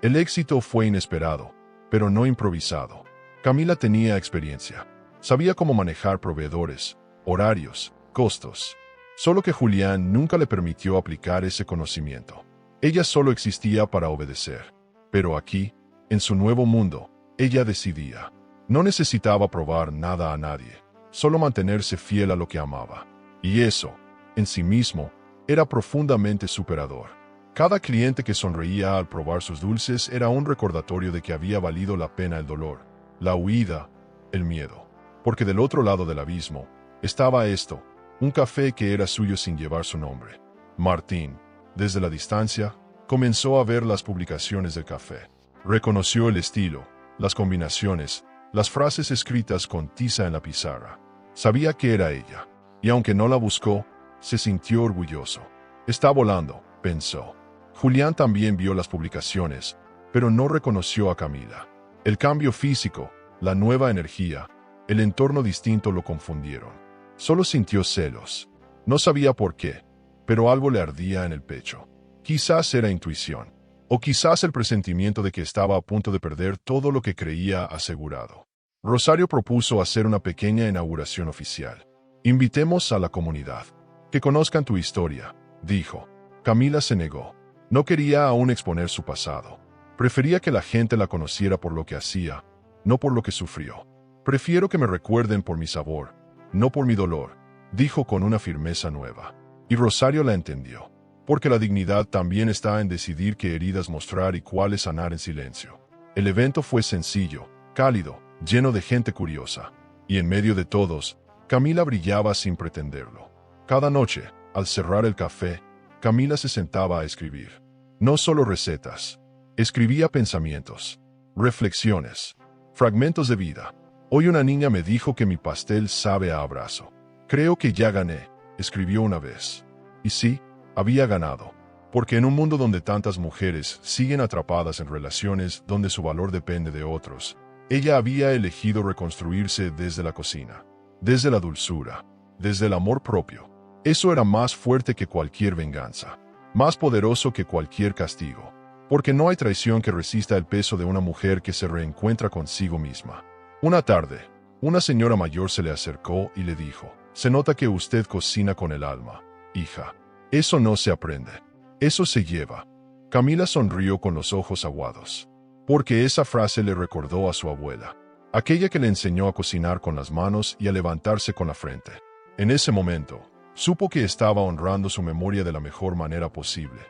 [SPEAKER 1] El éxito fue inesperado, pero no improvisado. Camila tenía experiencia. Sabía cómo manejar proveedores, horarios, costos. Solo que Julián nunca le permitió aplicar ese conocimiento. Ella solo existía para obedecer. Pero aquí, en su nuevo mundo, ella decidía. No necesitaba probar nada a nadie, solo mantenerse fiel a lo que amaba. Y eso, en sí mismo, era profundamente superador. Cada cliente que sonreía al probar sus dulces era un recordatorio de que había valido la pena el dolor, la huida, el miedo. Porque del otro lado del abismo, estaba esto, un café que era suyo sin llevar su nombre. Martín, desde la distancia, comenzó a ver las publicaciones del café. Reconoció el estilo, las combinaciones, las frases escritas con tiza en la pizarra. Sabía que era ella, y aunque no la buscó, se sintió orgulloso. Está volando, pensó. Julián también vio las publicaciones, pero no reconoció a Camila. El cambio físico, la nueva energía, el entorno distinto lo confundieron. Solo sintió celos. No sabía por qué, pero algo le ardía en el pecho. Quizás era intuición, o quizás el presentimiento de que estaba a punto de perder todo lo que creía asegurado. Rosario propuso hacer una pequeña inauguración oficial. Invitemos a la comunidad. Que conozcan tu historia, dijo. Camila se negó. No quería aún exponer su pasado. Prefería que la gente la conociera por lo que hacía, no por lo que sufrió. Prefiero que me recuerden por mi sabor, no por mi dolor, dijo con una firmeza nueva. Y Rosario la entendió. Porque la dignidad también está en decidir qué heridas mostrar y cuáles sanar en silencio. El evento fue sencillo, cálido, lleno de gente curiosa. Y en medio de todos, Camila brillaba sin pretenderlo. Cada noche, al cerrar el café, Camila se sentaba a escribir. No solo recetas. Escribía pensamientos, reflexiones, fragmentos de vida. Hoy una niña me dijo que mi pastel sabe a abrazo. Creo que ya gané, escribió una vez. Y sí, había ganado. Porque en un mundo donde tantas mujeres siguen atrapadas en relaciones donde su valor depende de otros, ella había elegido reconstruirse desde la cocina, desde la dulzura, desde el amor propio. Eso era más fuerte que cualquier venganza. más poderoso que cualquier castigo, porque no hay traición que resista el peso de una mujer que se reencuentra consigo misma. Una tarde, una señora mayor se le acercó y le dijo: «Se nota que usted cocina con el alma, hija. Eso no se aprende. Eso se lleva». Camila sonrió con los ojos aguados, porque esa frase le recordó a su abuela, aquella que le enseñó a cocinar con las manos y a levantarse con la frente. En ese momento, supo que estaba honrando su memoria de la mejor manera posible,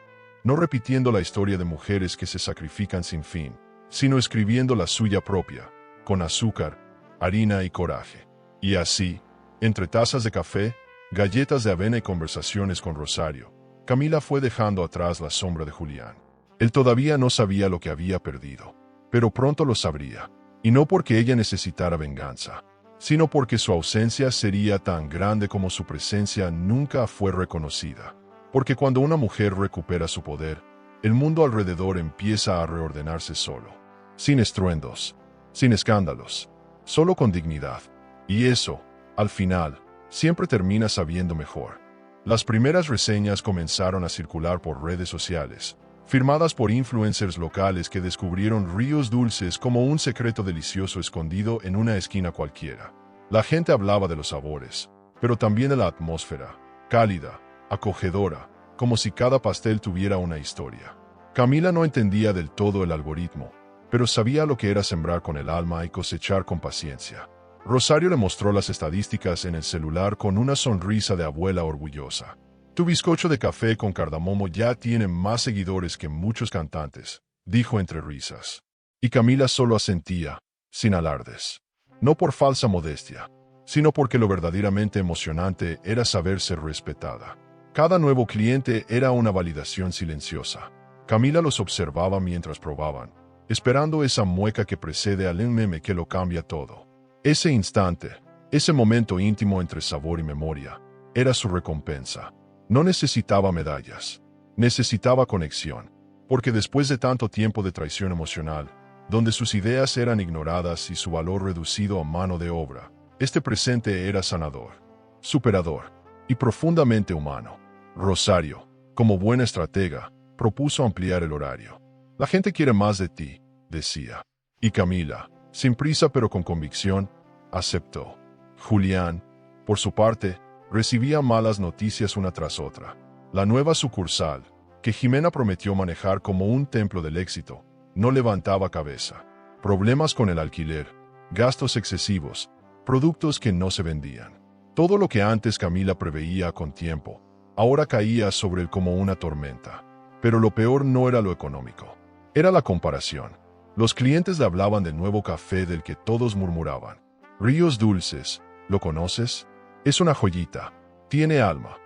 [SPEAKER 1] no repitiendo la historia de mujeres que se sacrifican sin fin, sino escribiendo la suya propia, con azúcar, harina y coraje. Y así, entre tazas de café, galletas de avena y conversaciones con Rosario, Camila fue dejando atrás la sombra de Julián. Él todavía no sabía lo que había perdido, pero pronto lo sabría, y no porque ella necesitara venganza, sino porque su ausencia sería tan grande como su presencia nunca fue reconocida. Porque cuando una mujer recupera su poder, el mundo alrededor empieza a reordenarse solo, sin estruendos, sin escándalos, solo con dignidad. Y eso, al final, siempre termina sabiendo mejor. Las primeras reseñas comenzaron a circular por redes sociales, firmadas por influencers locales que descubrieron Ríos Dulces como un secreto delicioso escondido en una esquina cualquiera. La gente hablaba de los sabores, pero también de la atmósfera, cálida, acogedora, como si cada pastel tuviera una historia. Camila no entendía del todo el algoritmo, pero sabía lo que era sembrar con el alma y cosechar con paciencia. Rosario le mostró las estadísticas en el celular con una sonrisa de abuela orgullosa. «Tu bizcocho de café con cardamomo ya tiene más seguidores que muchos cantantes», dijo entre risas. Y Camila solo asentía, sin alardes. No por falsa modestia, sino porque lo verdaderamente emocionante era saber ser respetada. Cada nuevo cliente era una validación silenciosa. Camila los observaba mientras probaban, esperando esa mueca que precede al meme que lo cambia todo. Ese instante, ese momento íntimo entre sabor y memoria, era su recompensa. No necesitaba medallas, necesitaba conexión, porque después de tanto tiempo de traición emocional, donde sus ideas eran ignoradas y su valor reducido a mano de obra, este presente era sanador, superador y profundamente humano. Rosario, como buena estratega, propuso ampliar el horario. «La gente quiere más de ti», decía. Y Camila, sin prisa pero con convicción, aceptó. Julián, por su parte, recibía malas noticias una tras otra. La nueva sucursal, que Jimena prometió manejar como un templo del éxito, no levantaba cabeza. Problemas con el alquiler, gastos excesivos, productos que no se vendían. Todo lo que antes Camila preveía con tiempo, ahora caía sobre él como una tormenta. Pero lo peor no era lo económico, era la comparación. Los clientes le hablaban del nuevo café del que todos murmuraban. «Ríos Dulces, ¿lo conoces? Es una joyita, tiene alma».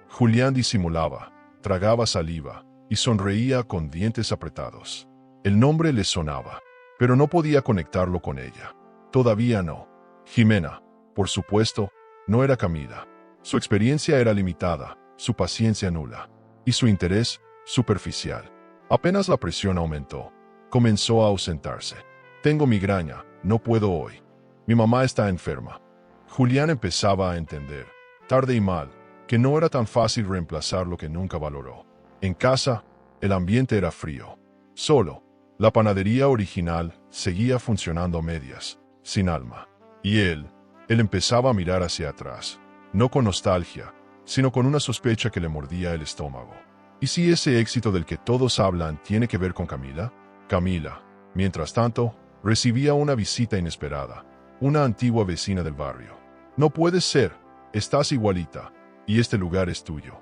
[SPEAKER 1] Julián disimulaba, tragaba saliva y sonreía con dientes apretados. El nombre le sonaba, pero no podía conectarlo con ella. Todavía no. Jimena, por supuesto, no era Camila. Su experiencia era limitada, su paciencia nula, y su interés superficial. Apenas la presión aumentó, comenzó a ausentarse. «Tengo migraña, no puedo hoy. Mi mamá está enferma». Julián empezaba a entender, tarde y mal, que no era tan fácil reemplazar lo que nunca valoró. En casa, el ambiente era frío. Solo, la panadería original seguía funcionando a medias, sin alma. Y él empezaba a mirar hacia atrás, no con nostalgia, sino con una sospecha que le mordía el estómago. ¿Y si ese éxito del que todos hablan tiene que ver con Camila? Camila, mientras tanto, recibía una visita inesperada, una antigua vecina del barrio. «No puede ser, estás igualita, y este lugar es tuyo».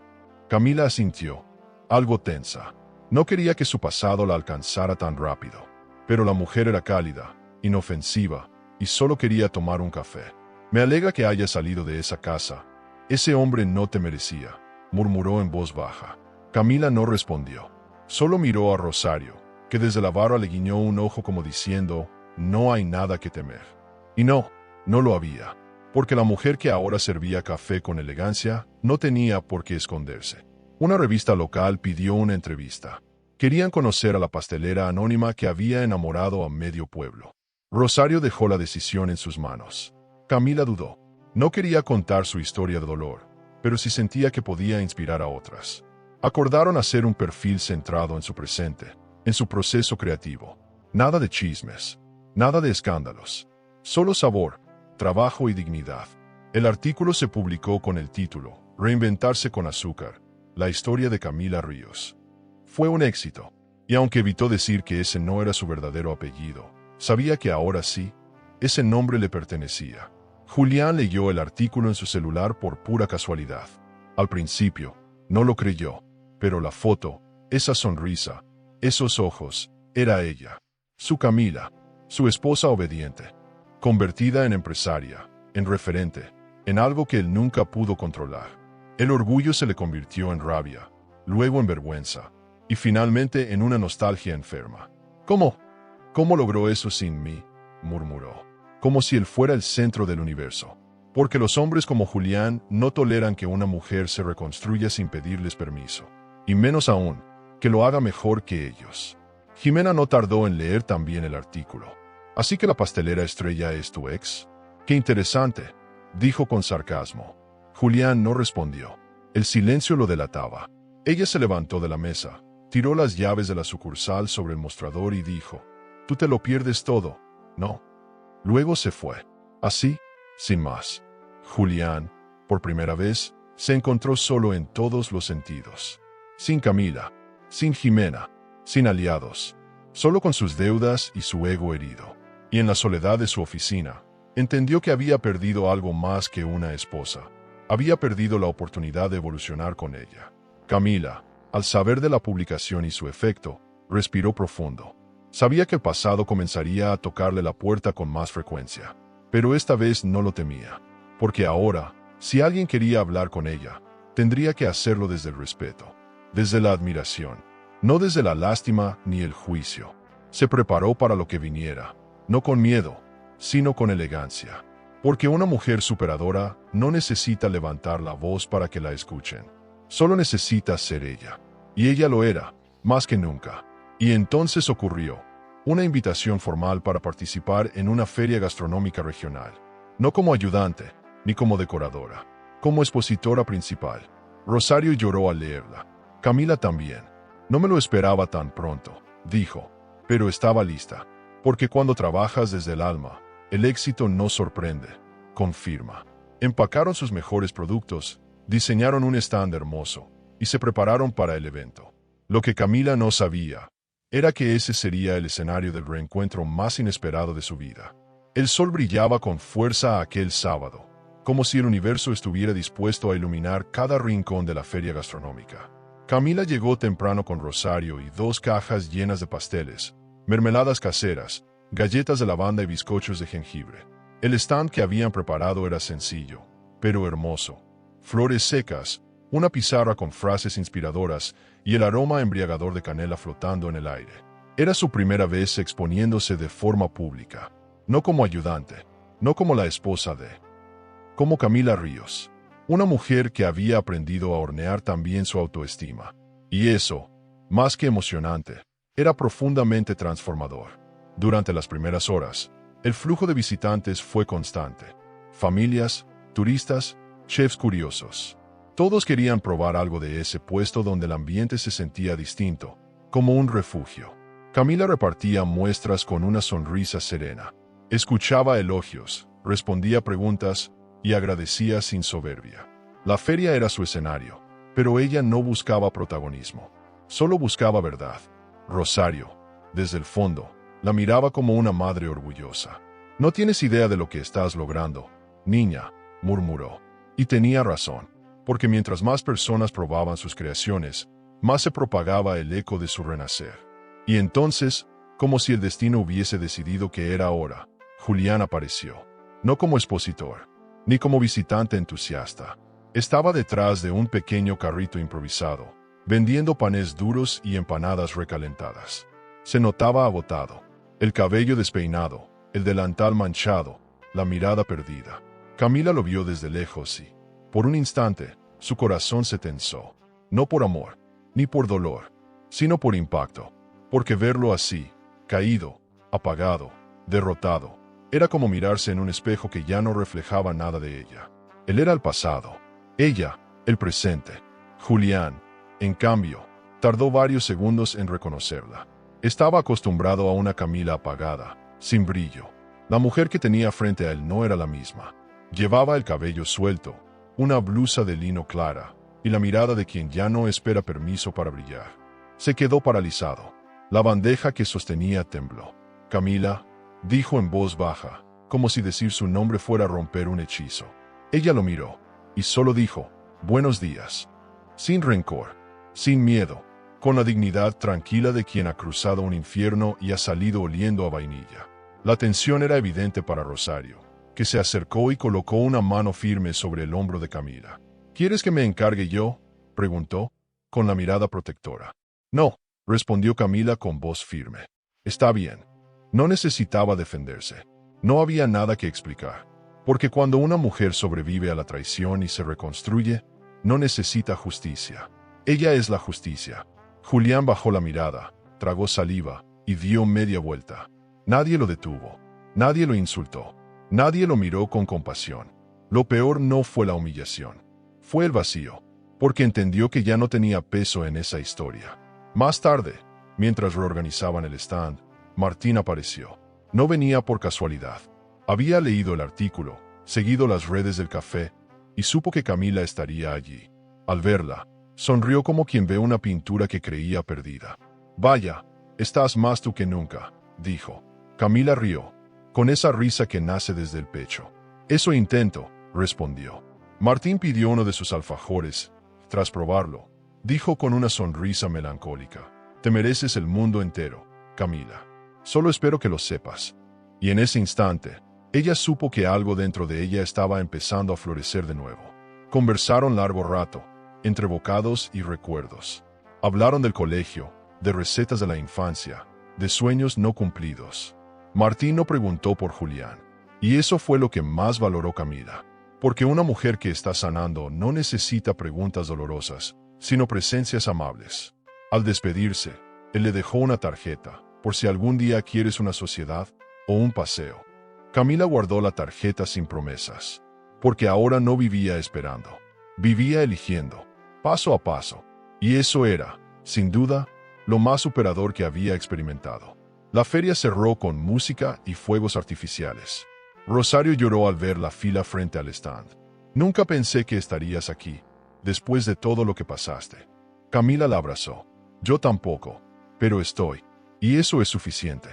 [SPEAKER 1] Camila asintió, algo tensa. No quería que su pasado la alcanzara tan rápido. Pero la mujer era cálida, inofensiva, y solo quería tomar un café. «Me alegra que haya salido de esa casa. Ese hombre no te merecía», murmuró en voz baja. Camila no respondió. Solo miró a Rosario, que desde la barra le guiñó un ojo como diciendo, «No hay nada que temer». Y no lo había, porque la mujer que ahora servía café con elegancia no tenía por qué esconderse. Una revista local pidió una entrevista. Querían conocer a la pastelera anónima que había enamorado a medio pueblo. Rosario dejó la decisión en sus manos. Camila dudó. No quería contar su historia de dolor, pero sí sentía que podía inspirar a otras. Acordaron hacer un perfil centrado en su presente, en su proceso creativo. Nada de chismes, nada de escándalos. Solo sabor, trabajo y dignidad. El artículo se publicó con el título Reinventarse con azúcar, la historia de Camila Ríos. Fue un éxito, y aunque evitó decir que ese no era su verdadero apellido, sabía que ahora sí, ese nombre le pertenecía. Julián leyó el artículo en su celular por pura casualidad. Al principio, no lo creyó, pero la foto, esa sonrisa, esos ojos, era ella. Su Camila, su esposa obediente, convertida en empresaria, en referente, en algo que él nunca pudo controlar. El orgullo se le convirtió en rabia, luego en vergüenza, y finalmente en una nostalgia enferma. ¿Cómo? ¿Cómo logró eso sin mí?, murmuró, como si él fuera el centro del universo. Porque los hombres como Julián no toleran que una mujer se reconstruya sin pedirles permiso, y menos aún, que lo haga mejor que ellos. Jimena no tardó en leer también el artículo. ¿Así que la pastelera estrella es tu ex? ¡Qué interesante!, dijo con sarcasmo. Julián no respondió. El silencio lo delataba. Ella se levantó de la mesa, tiró las llaves de la sucursal sobre el mostrador y dijo: «Tú te lo pierdes todo, ¿no?». Luego se fue. Así, sin más. Julián, por primera vez, se encontró solo en todos los sentidos. Sin Camila, sin Jimena, sin aliados, solo con sus deudas y su ego herido. Y en la soledad de su oficina, entendió que había perdido algo más que una esposa. Había perdido la oportunidad de evolucionar con ella. Camila, al saber de la publicación y su efecto, respiró profundo. Sabía que el pasado comenzaría a tocarle la puerta con más frecuencia. Pero esta vez no lo temía. Porque ahora, si alguien quería hablar con ella, tendría que hacerlo desde el respeto, desde la admiración, no desde la lástima ni el juicio. Se preparó para lo que viniera, no con miedo, sino con elegancia. Porque una mujer superadora no necesita levantar la voz para que la escuchen. Solo necesita ser ella. Y ella lo era, más que nunca. Y entonces ocurrió una invitación formal para participar en una feria gastronómica regional. No como ayudante, ni como decoradora, como expositora principal. Rosario lloró al leerla. Camila también. No me lo esperaba tan pronto, dijo, pero estaba lista. Porque cuando trabajas desde el alma, el éxito no sorprende, confirma. Empacaron sus mejores productos, diseñaron un stand hermoso, y se prepararon para el evento. Lo que Camila no sabía era que ese sería el escenario del reencuentro más inesperado de su vida. El sol brillaba con fuerza aquel sábado, como si el universo estuviera dispuesto a iluminar cada rincón de la feria gastronómica. Camila llegó temprano con Rosario y 2 cajas llenas de pasteles, mermeladas caseras, galletas de lavanda y bizcochos de jengibre. El stand que habían preparado era sencillo, pero hermoso. Flores secas, una pizarra con frases inspiradoras y el aroma embriagador de canela flotando en el aire. Era su primera vez exponiéndose de forma pública, no como ayudante, no como la esposa de, como Camila Ríos, una mujer que había aprendido a hornear también su autoestima. Y eso, más que emocionante, era profundamente transformador. Durante las primeras horas, el flujo de visitantes fue constante. Familias, turistas, chefs curiosos. Todos querían probar algo de ese puesto donde el ambiente se sentía distinto, como un refugio. Camila repartía muestras con una sonrisa serena. Escuchaba elogios, respondía preguntas y agradecía sin soberbia. La feria era su escenario, pero ella no buscaba protagonismo. Solo buscaba verdad. Rosario, desde el fondo, la miraba como una madre orgullosa. «No tienes idea de lo que estás logrando, niña», murmuró. Y tenía razón. Porque mientras más personas probaban sus creaciones, más se propagaba el eco de su renacer. Y entonces, como si el destino hubiese decidido que era hora, Julián apareció. No como expositor, ni como visitante entusiasta. Estaba detrás de un pequeño carrito improvisado, vendiendo panes duros y empanadas recalentadas. Se notaba agotado, el cabello despeinado, el delantal manchado, la mirada perdida. Camila lo vio desde lejos y, por un instante, su corazón se tensó, no por amor, ni por dolor, sino por impacto, porque verlo así, caído, apagado, derrotado, era como mirarse en un espejo que ya no reflejaba nada de ella. Él era el pasado, ella, el presente. Julián, En cambio, tardó varios segundos en reconocerla. Estaba acostumbrado a una Camila apagada, sin brillo. La mujer que tenía frente a él no era la misma. Llevaba el cabello suelto, una blusa de lino clara, y la mirada de quien ya no espera permiso para brillar. Se quedó paralizado. La bandeja que sostenía tembló. «Camila», dijo en voz baja, como si decir su nombre fuera a romper un hechizo. Ella lo miró, y solo dijo, «Buenos días». Sin rencor, sin miedo, con la dignidad tranquila de quien ha cruzado un infierno y ha salido oliendo a vainilla. La tensión era evidente para Rosario, que se acercó y colocó una mano firme sobre el hombro de Camila. «¿Quieres que me encargue yo?», preguntó, con la mirada protectora. «No», respondió Camila con voz firme. «Está bien». No necesitaba defenderse. No había nada que explicar. Porque cuando una mujer sobrevive a la traición y se reconstruye, no necesita justicia. Ella es la justicia. Julián bajó la mirada, tragó saliva y dio media vuelta. Nadie lo detuvo. Nadie lo insultó. Nadie lo miró con compasión. Lo peor no fue la humillación. Fue el vacío. Porque entendió que ya no tenía peso en esa historia. Más tarde, mientras reorganizaban el stand, Martín apareció. No venía por casualidad. Había leído el artículo, seguido las redes del café, y supo que Camila estaría allí. Al verla, sonrió como quien ve una pintura que creía perdida. «Vaya, estás más tú que nunca», dijo. Camila rió, con esa risa que nace desde el pecho. «Eso intento», respondió. Martín pidió uno de sus alfajores. Tras probarlo, dijo con una sonrisa melancólica, «Te mereces el mundo entero, Camila. Solo espero que lo sepas». Y en ese instante, ella supo que algo dentro de ella estaba empezando a florecer de nuevo. Conversaron largo rato, entre bocados y recuerdos. Hablaron del colegio, de recetas de la infancia, de sueños no cumplidos. Martín no preguntó por Julián. Y eso fue lo que más valoró Camila. Porque una mujer que está sanando no necesita preguntas dolorosas, sino presencias amables. Al despedirse, él le dejó una tarjeta, por si algún día quieres una sociedad o un paseo. Camila guardó la tarjeta sin promesas, porque ahora no vivía esperando. Vivía eligiendo, paso a paso. Y eso era, sin duda, lo más superador que había experimentado. La feria cerró con música y fuegos artificiales. Rosario lloró al ver la fila frente al stand. «Nunca pensé que estarías aquí, después de todo lo que pasaste». Camila la abrazó. «Yo tampoco, pero estoy, y eso es suficiente».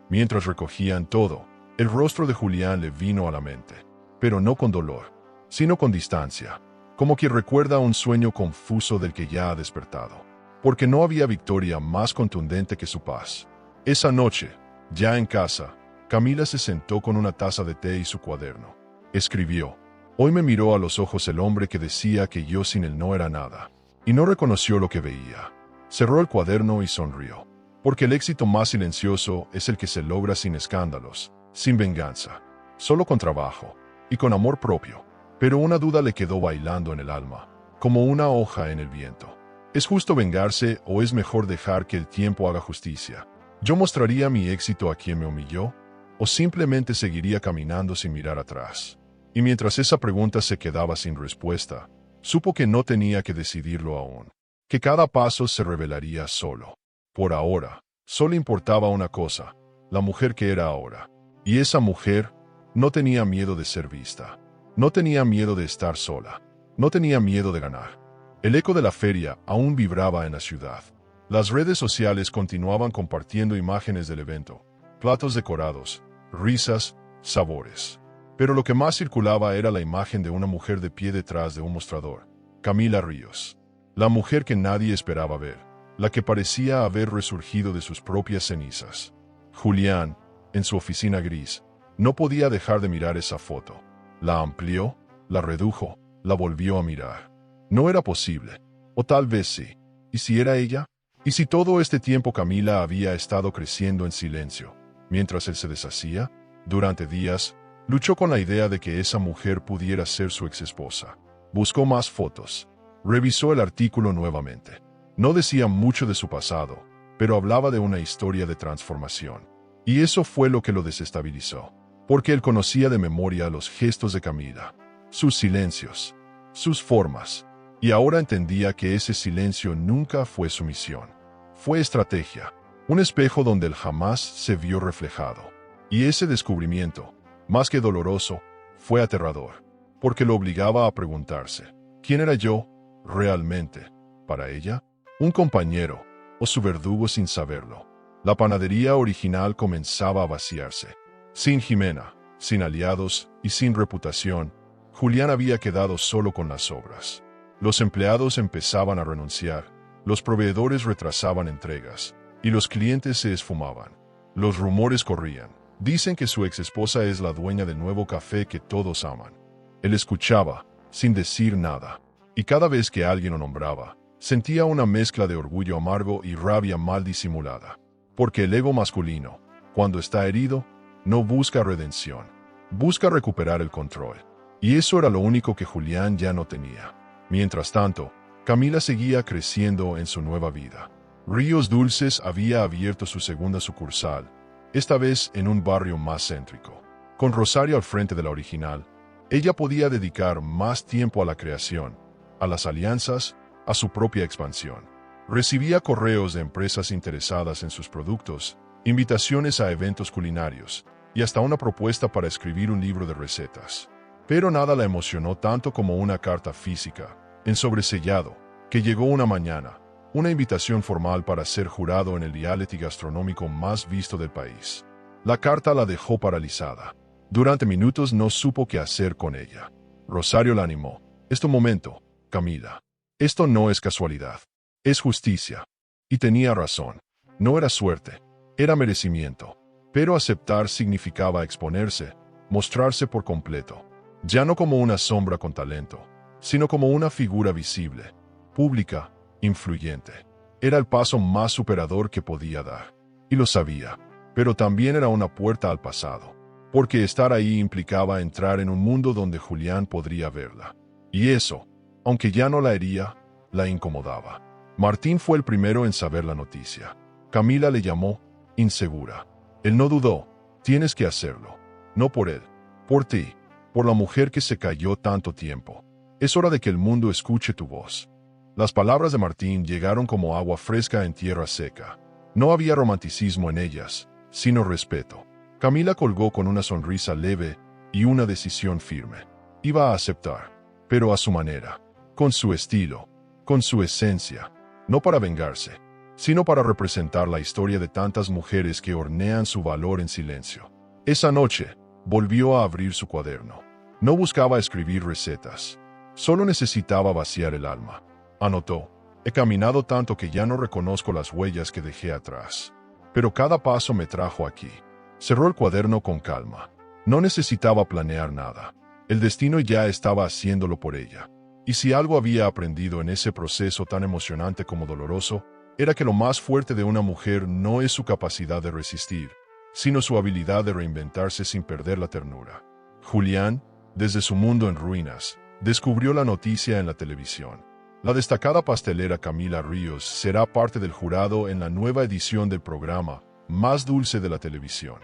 [SPEAKER 1] Mientras recogían todo, el rostro de Julián le vino a la mente, pero no con dolor, sino con distancia, como quien recuerda un sueño confuso del que ya ha despertado. Porque no había victoria más contundente que su paz. Esa noche, ya en casa, Camila se sentó con una taza de té y su cuaderno. Escribió: «Hoy me miró a los ojos el hombre que decía que yo sin él no era nada, y no reconoció lo que veía». Cerró el cuaderno y sonrió. Porque el éxito más silencioso es el que se logra sin escándalos, sin venganza, solo con trabajo y con amor propio. Pero una duda le quedó bailando en el alma, como una hoja en el viento. ¿Es justo vengarse o es mejor dejar que el tiempo haga justicia? ¿Yo mostraría mi éxito a quien me humilló? ¿O simplemente seguiría caminando sin mirar atrás? Y mientras esa pregunta se quedaba sin respuesta, supo que no tenía que decidirlo aún, que cada paso se revelaría solo. Por ahora, solo importaba una cosa, la mujer que era ahora. Y esa mujer no tenía miedo de ser vista. No tenía miedo de estar sola. No tenía miedo de ganar. El eco de la feria aún vibraba en la ciudad. Las redes sociales continuaban compartiendo imágenes del evento, platos decorados, risas, sabores. Pero lo que más circulaba era la imagen de una mujer de pie detrás de un mostrador, Camila Ríos. La mujer que nadie esperaba ver. La que parecía haber resurgido de sus propias cenizas. Julián, en su oficina gris, no podía dejar de mirar esa foto. La amplió, la redujo, la volvió a mirar. No era posible. O tal vez sí. ¿Y si era ella? ¿Y si todo este tiempo Camila había estado creciendo en silencio, mientras él se deshacía? Durante días, luchó con la idea de que esa mujer pudiera ser su exesposa. Buscó más fotos. Revisó el artículo nuevamente. No decía mucho de su pasado, pero hablaba de una historia de transformación. Y eso fue lo que lo desestabilizó, porque él conocía de memoria los gestos de Camila, sus silencios, sus formas, Y ahora entendía que ese silencio nunca fue sumisión. Fue estrategia, un espejo donde él jamás se vio reflejado. Y ese descubrimiento, más que doloroso, fue aterrador, porque lo obligaba a preguntarse, ¿quién era yo, realmente, para ella? ¿Un compañero, o su verdugo sin saberlo? La panadería original comenzaba a vaciarse. Sin Jimena, sin aliados y sin reputación, Julián había quedado solo con las obras. Los empleados empezaban a renunciar, los proveedores retrasaban entregas, y los clientes se esfumaban. Los rumores corrían. Dicen que su exesposa es la dueña del nuevo café que todos aman. Él escuchaba, sin decir nada, y cada vez que alguien lo nombraba, sentía una mezcla de orgullo amargo y rabia mal disimulada. Porque el ego masculino, cuando está herido, no busca redención, busca recuperar el control. Y eso era lo único que Julián ya no tenía. Mientras tanto, Camila seguía creciendo en su nueva vida. Ríos Dulces había abierto su segunda sucursal, esta vez en un barrio más céntrico. Con Rosario al frente de la original, ella podía dedicar más tiempo a la creación, a las alianzas, a su propia expansión. Recibía correos de empresas interesadas en sus productos, invitaciones a eventos culinarios y hasta una propuesta para escribir un libro de recetas. Pero nada la emocionó tanto como una carta física, en sobresellado, que llegó una mañana, una invitación formal para ser jurado en el reality gastronómico más visto del país. La carta la dejó paralizada. Durante minutos no supo qué hacer con ella. Rosario la animó. Es tu momento, Camila. Esto no es casualidad. Es justicia. Y tenía razón. No era suerte. Era merecimiento. Pero aceptar significaba exponerse, mostrarse por completo. Ya no como una sombra con talento, sino como una figura visible, pública, influyente. Era el paso más superador que podía dar. Y lo sabía. Pero también era una puerta al pasado. Porque estar ahí implicaba entrar en un mundo donde Julián podría verla. Y eso, aunque ya no la hería, la incomodaba. Martín fue el primero en saber la noticia. Camila le llamó, insegura. Él no dudó. Tienes que hacerlo. No por él. Por ti. Por la mujer que se cayó tanto tiempo. Es hora de que el mundo escuche tu voz. Las palabras de Martín llegaron como agua fresca en tierra seca. No había romanticismo en ellas, sino respeto. Camila colgó con una sonrisa leve y una decisión firme. Iba a aceptar, pero a su manera, con su estilo, con su esencia, no para vengarse, sino para representar la historia de tantas mujeres que hornean su valor en silencio. Esa noche, volvió a abrir su cuaderno. No buscaba escribir recetas, solo necesitaba vaciar el alma. Anotó, he caminado tanto que ya no reconozco las huellas que dejé atrás. Pero cada paso me trajo aquí. Cerró el cuaderno con calma. No necesitaba planear nada. El destino ya estaba haciéndolo por ella. Y si algo había aprendido en ese proceso tan emocionante como doloroso, era que lo más fuerte de una mujer no es su capacidad de resistir, sino su habilidad de reinventarse sin perder la ternura. Julián, desde su mundo en ruinas, descubrió la noticia en la televisión. La destacada pastelera Camila Ríos será parte del jurado en la nueva edición del programa más dulce de la televisión.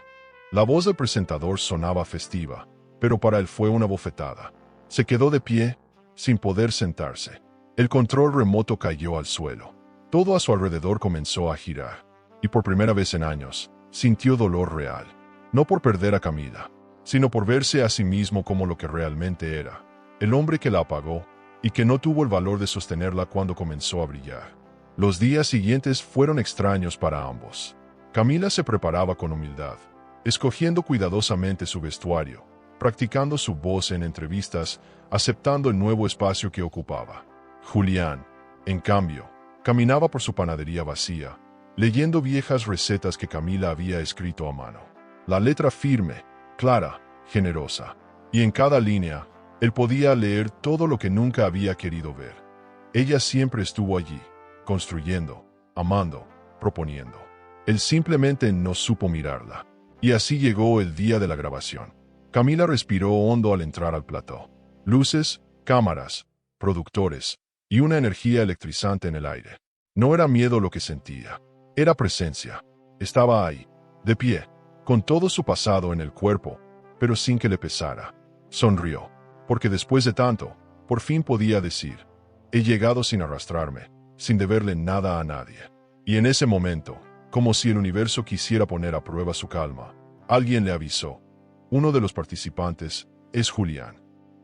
[SPEAKER 1] La voz del presentador sonaba festiva, pero para él fue una bofetada. Se quedó de pie, sin poder sentarse. El control remoto cayó al suelo. Todo a su alrededor comenzó a girar, y por primera vez en años, sintió dolor real. No por perder a Camila, sino por verse a sí mismo como lo que realmente era. El hombre que la apagó, y que no tuvo el valor de sostenerla cuando comenzó a brillar. Los días siguientes fueron extraños para ambos. Camila se preparaba con humildad, escogiendo cuidadosamente su vestuario, practicando su voz en entrevistas, aceptando el nuevo espacio que ocupaba. Julián, en cambio, caminaba por su panadería vacía, leyendo viejas recetas que Camila había escrito a mano. La letra firme, clara, generosa, y en cada línea, él podía leer todo lo que nunca había querido ver. Ella siempre estuvo allí, construyendo, amando, proponiendo. Él simplemente no supo mirarla. Y así llegó el día de la grabación. Camila respiró hondo al entrar al plató. Luces, cámaras, productores, y una energía electrizante en el aire. No era miedo lo que sentía, era presencia. Estaba ahí, de pie, con todo su pasado en el cuerpo, pero sin que le pesara. Sonrió, porque después de tanto, por fin podía decir, He llegado sin arrastrarme, sin deberle nada a nadie. Y en ese momento, como si el universo quisiera poner a prueba su calma, alguien le avisó. Uno de los participantes es Julián.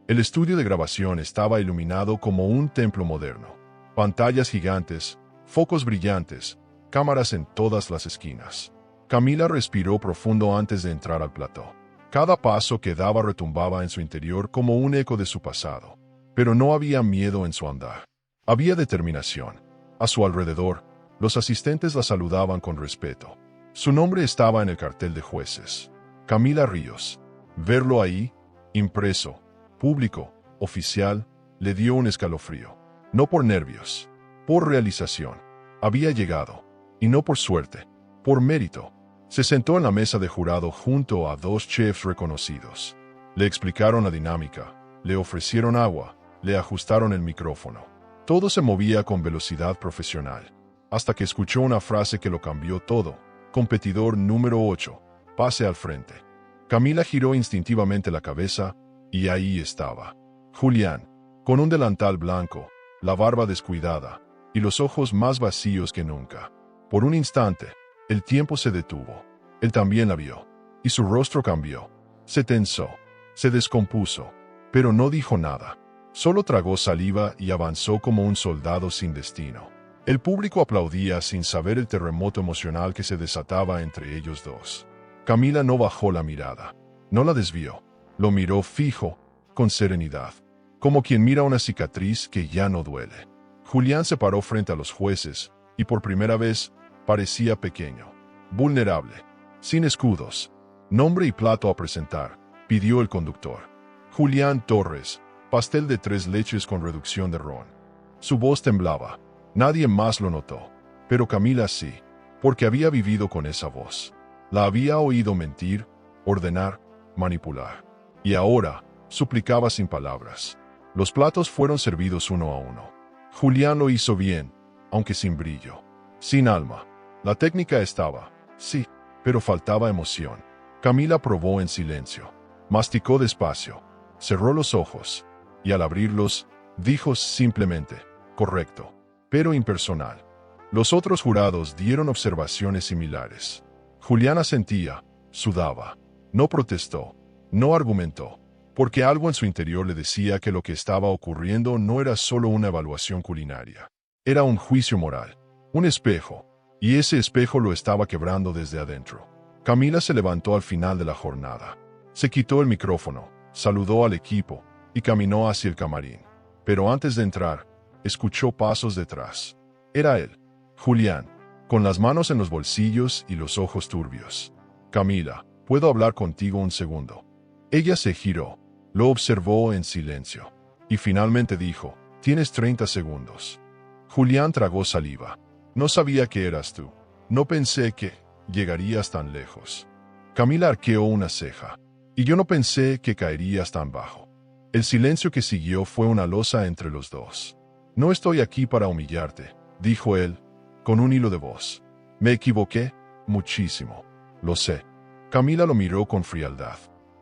[SPEAKER 1] El estudio de grabación estaba iluminado como un templo moderno. Pantallas gigantes, focos brillantes, cámaras en todas las esquinas. Camila respiró profundo antes de entrar al plató. Cada paso que daba retumbaba en su interior como un eco de su pasado. Pero no había miedo en su andar. Había determinación. A su alrededor, los asistentes la saludaban con respeto. Su nombre estaba en el cartel de jueces. Camila Ríos. Verlo ahí, impreso, público, oficial, le dio un escalofrío. No por nervios, por realización. Había llegado, y no por suerte, por mérito. Se sentó en la mesa de jurado junto a dos chefs reconocidos. Le explicaron la dinámica, le ofrecieron agua, le ajustaron el micrófono. Todo se movía con velocidad profesional, hasta que escuchó una frase que lo cambió todo. Competidor número 8, pase al frente. Camila giró instintivamente la cabeza, y ahí estaba. Julián, con un delantal blanco, la barba descuidada, y los ojos más vacíos que nunca. Por un instante, el tiempo se detuvo. Él también la vio, y su rostro cambió. Se tensó, se descompuso, pero no dijo nada. Solo tragó saliva y avanzó como un soldado sin destino. El público aplaudía sin saber el terremoto emocional que se desataba entre ellos dos. Camila no bajó la mirada, no la desvió, lo miró fijo, con serenidad, como quien mira una cicatriz que ya no duele. Julián se paró frente a los jueces, y por primera vez, parecía pequeño, vulnerable, sin escudos. Nombre y plato a presentar, pidió el conductor. Julián Torres, pastel de 3 leches con reducción de ron. Su voz temblaba. Nadie más lo notó, pero Camila sí, porque había vivido con esa voz. La había oído mentir, ordenar, manipular. Y ahora, suplicaba sin palabras. Los platos fueron servidos uno a uno. Julián lo hizo bien, aunque sin brillo, sin alma. La técnica estaba, sí, pero faltaba emoción. Camila probó en silencio, masticó despacio, cerró los ojos, y al abrirlos, dijo simplemente, correcto, pero impersonal. Los otros jurados dieron observaciones similares. Julián asentía, sudaba, no protestó, no argumentó, porque algo en su interior le decía que lo que estaba ocurriendo no era solo una evaluación culinaria. Era un juicio moral, un espejo, y ese espejo lo estaba quebrando desde adentro. Camila se levantó al final de la jornada. Se quitó el micrófono, saludó al equipo y caminó hacia el camarín. Pero antes de entrar, escuchó pasos detrás. Era él, Julián, con las manos en los bolsillos y los ojos turbios. Camila, ¿puedo hablar contigo un segundo? Ella se giró, lo observó en silencio, y finalmente dijo, tienes 30 segundos. Julián tragó saliva. No sabía que eras tú. No pensé que llegarías tan lejos. Camila arqueó una ceja. Y yo no pensé que caerías tan bajo. El silencio que siguió fue una losa entre los dos. No estoy aquí para humillarte, dijo él, con un hilo de voz. Me equivoqué, muchísimo. Lo sé. Camila lo miró con frialdad.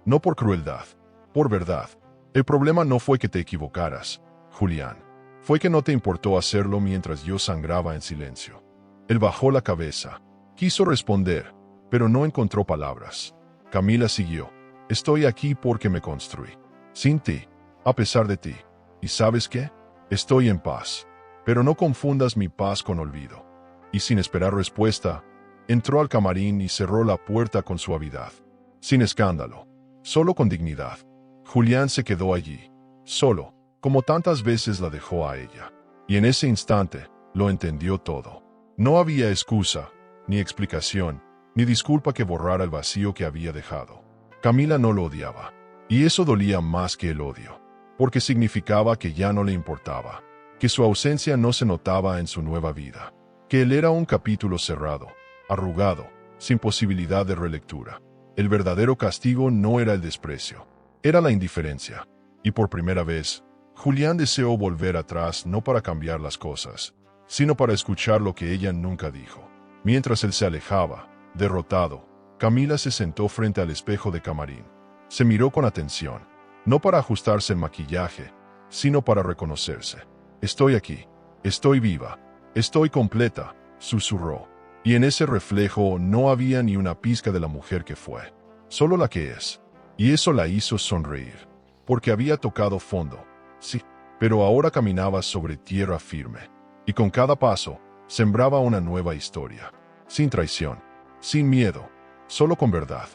[SPEAKER 1] No por crueldad, por verdad. El problema no fue que te equivocaras, Julián. Fue que no te importó hacerlo mientras yo sangraba en silencio. Él bajó la cabeza. Quiso responder, pero no encontró palabras. Camila siguió. Estoy aquí porque me construí. Sin ti, a pesar de ti. ¿Y sabes qué? Estoy en paz. Pero no confundas mi paz con olvido. Y sin esperar respuesta, entró al camarín y cerró la puerta con suavidad. Sin escándalo, solo con dignidad. Julián se quedó allí, solo, como tantas veces la dejó a ella. Y en ese instante, lo entendió todo. No había excusa, ni explicación, ni disculpa que borrara el vacío que había dejado. Camila no lo odiaba. Y eso dolía más que el odio, porque significaba que ya no le importaba, que su ausencia no se notaba en su nueva vida, que él era un capítulo cerrado, arrugado, sin posibilidad de relectura. El verdadero castigo no era el desprecio, era la indiferencia. Y por primera vez, Julián deseó volver atrás no para cambiar las cosas, sino para escuchar lo que ella nunca dijo. Mientras él se alejaba, derrotado, Camila se sentó frente al espejo de camarín. Se miró con atención, no para ajustarse el maquillaje, sino para reconocerse. Estoy aquí. Estoy viva. Estoy completa, susurró. Y en ese reflejo no había ni una pizca de la mujer que fue, solo la que es. Y eso la hizo sonreír, porque había tocado fondo, sí, pero ahora caminaba sobre tierra firme. Y con cada paso, sembraba una nueva historia. Sin traición, sin miedo, solo con verdad.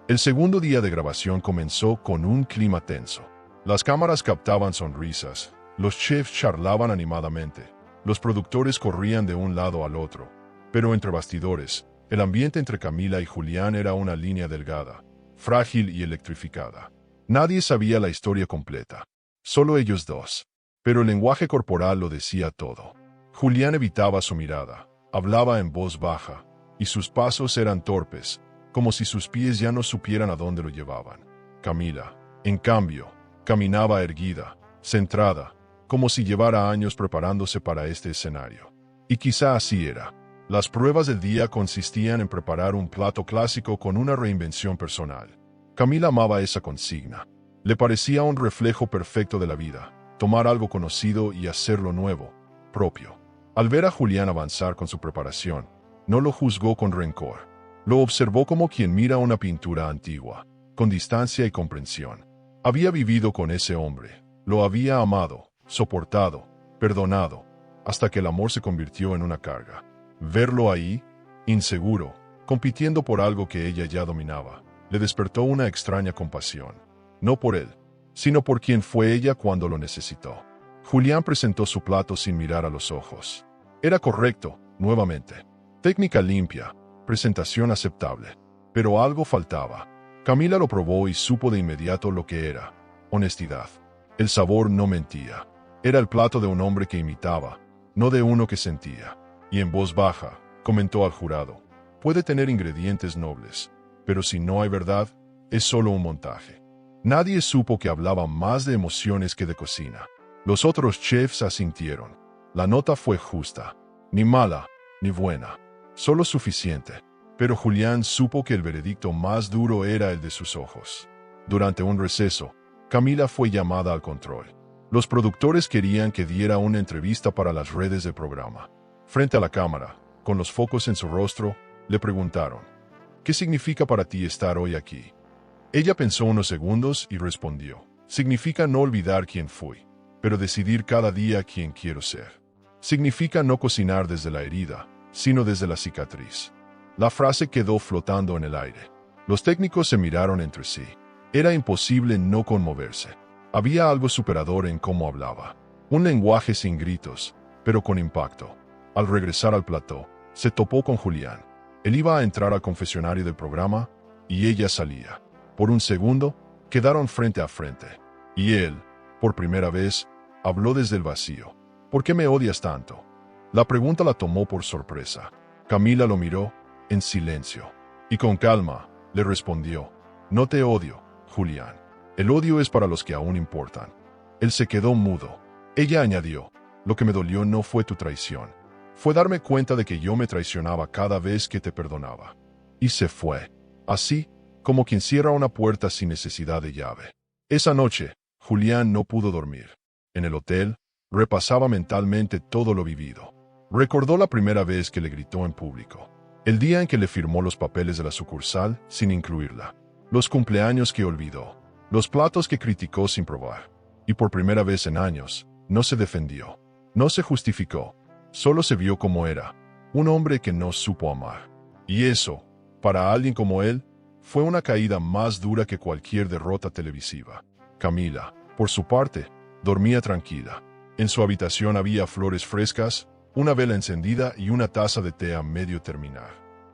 [SPEAKER 1] El segundo día de grabación comenzó con un clima tenso. Las cámaras captaban sonrisas, los chefs charlaban animadamente, los productores corrían de un lado al otro. Pero entre bastidores, el ambiente entre Camila y Julián era una línea delgada, frágil y electrificada. Nadie sabía la historia completa, solo ellos dos. Pero el lenguaje corporal lo decía todo. Julián evitaba su mirada, hablaba en voz baja, y sus pasos eran torpes, como si sus pies ya no supieran a dónde lo llevaban. Camila, en cambio, caminaba erguida, centrada, como si llevara años preparándose para este escenario. Y quizá así era. Las pruebas del día consistían en preparar un plato clásico con una reinvención personal. Camila amaba esa consigna. Le parecía un reflejo perfecto de la vida, tomar algo conocido y hacerlo nuevo, propio. Al ver a Julián avanzar con su preparación, no lo juzgó con rencor. Lo observó como quien mira una pintura antigua, con distancia y comprensión. Había vivido con ese hombre, lo había amado, soportado, perdonado, hasta que el amor se convirtió en una carga. Verlo ahí, inseguro, compitiendo por algo que ella ya dominaba, le despertó una extraña compasión. No por él, sino por quien fue ella cuando lo necesitó. Julián presentó su plato sin mirar a los ojos. Era correcto, nuevamente. Técnica limpia, presentación aceptable. Pero algo faltaba. Camila lo probó y supo de inmediato lo que era: honestidad. El sabor no mentía. Era el plato de un hombre que imitaba, no de uno que sentía. Y en voz baja, comentó al jurado: puede tener ingredientes nobles, pero si no hay verdad, es solo un montaje. Nadie supo que hablaba más de emociones que de cocina. Los otros chefs asintieron. La nota fue justa. Ni mala, ni buena. Solo suficiente. Pero Julián supo que el veredicto más duro era el de sus ojos. Durante un receso, Camila fue llamada al control. Los productores querían que diera una entrevista para las redes del programa. Frente a la cámara, con los focos en su rostro, le preguntaron: ¿qué significa para ti estar hoy aquí? Ella pensó unos segundos y respondió: significa no olvidar quién fui, pero decidir cada día quién quiero ser. Significa no cocinar desde la herida, sino desde la cicatriz. La frase quedó flotando en el aire. Los técnicos se miraron entre sí. Era imposible no conmoverse. Había algo superador en cómo hablaba. Un lenguaje sin gritos, pero con impacto. Al regresar al plató, se topó con Julián. Él iba a entrar al confesionario del programa, y ella salía. Por un segundo, quedaron frente a frente. Y él, por primera vez, habló desde el vacío. ¿Por qué me odias tanto? La pregunta la tomó por sorpresa. Camila lo miró, en silencio. Y con calma, le respondió: no te odio, Julián. El odio es para los que aún importan. Él se quedó mudo. Ella añadió: lo que me dolió no fue tu traición. Fue darme cuenta de que yo me traicionaba cada vez que te perdonaba. Y se fue. Así, como quien cierra una puerta sin necesidad de llave. Esa noche, Julián no pudo dormir. En el hotel, repasaba mentalmente todo lo vivido. Recordó la primera vez que le gritó en público. El día en que le firmó los papeles de la sucursal sin incluirla. Los cumpleaños que olvidó. Los platos que criticó sin probar. Y por primera vez en años, no se defendió. No se justificó. Solo se vio como era, un hombre que no supo amar. Y eso, para alguien como él, fue una caída más dura que cualquier derrota televisiva. Camila, por su parte, dormía tranquila. En su habitación había flores frescas, una vela encendida y una taza de té a medio terminar.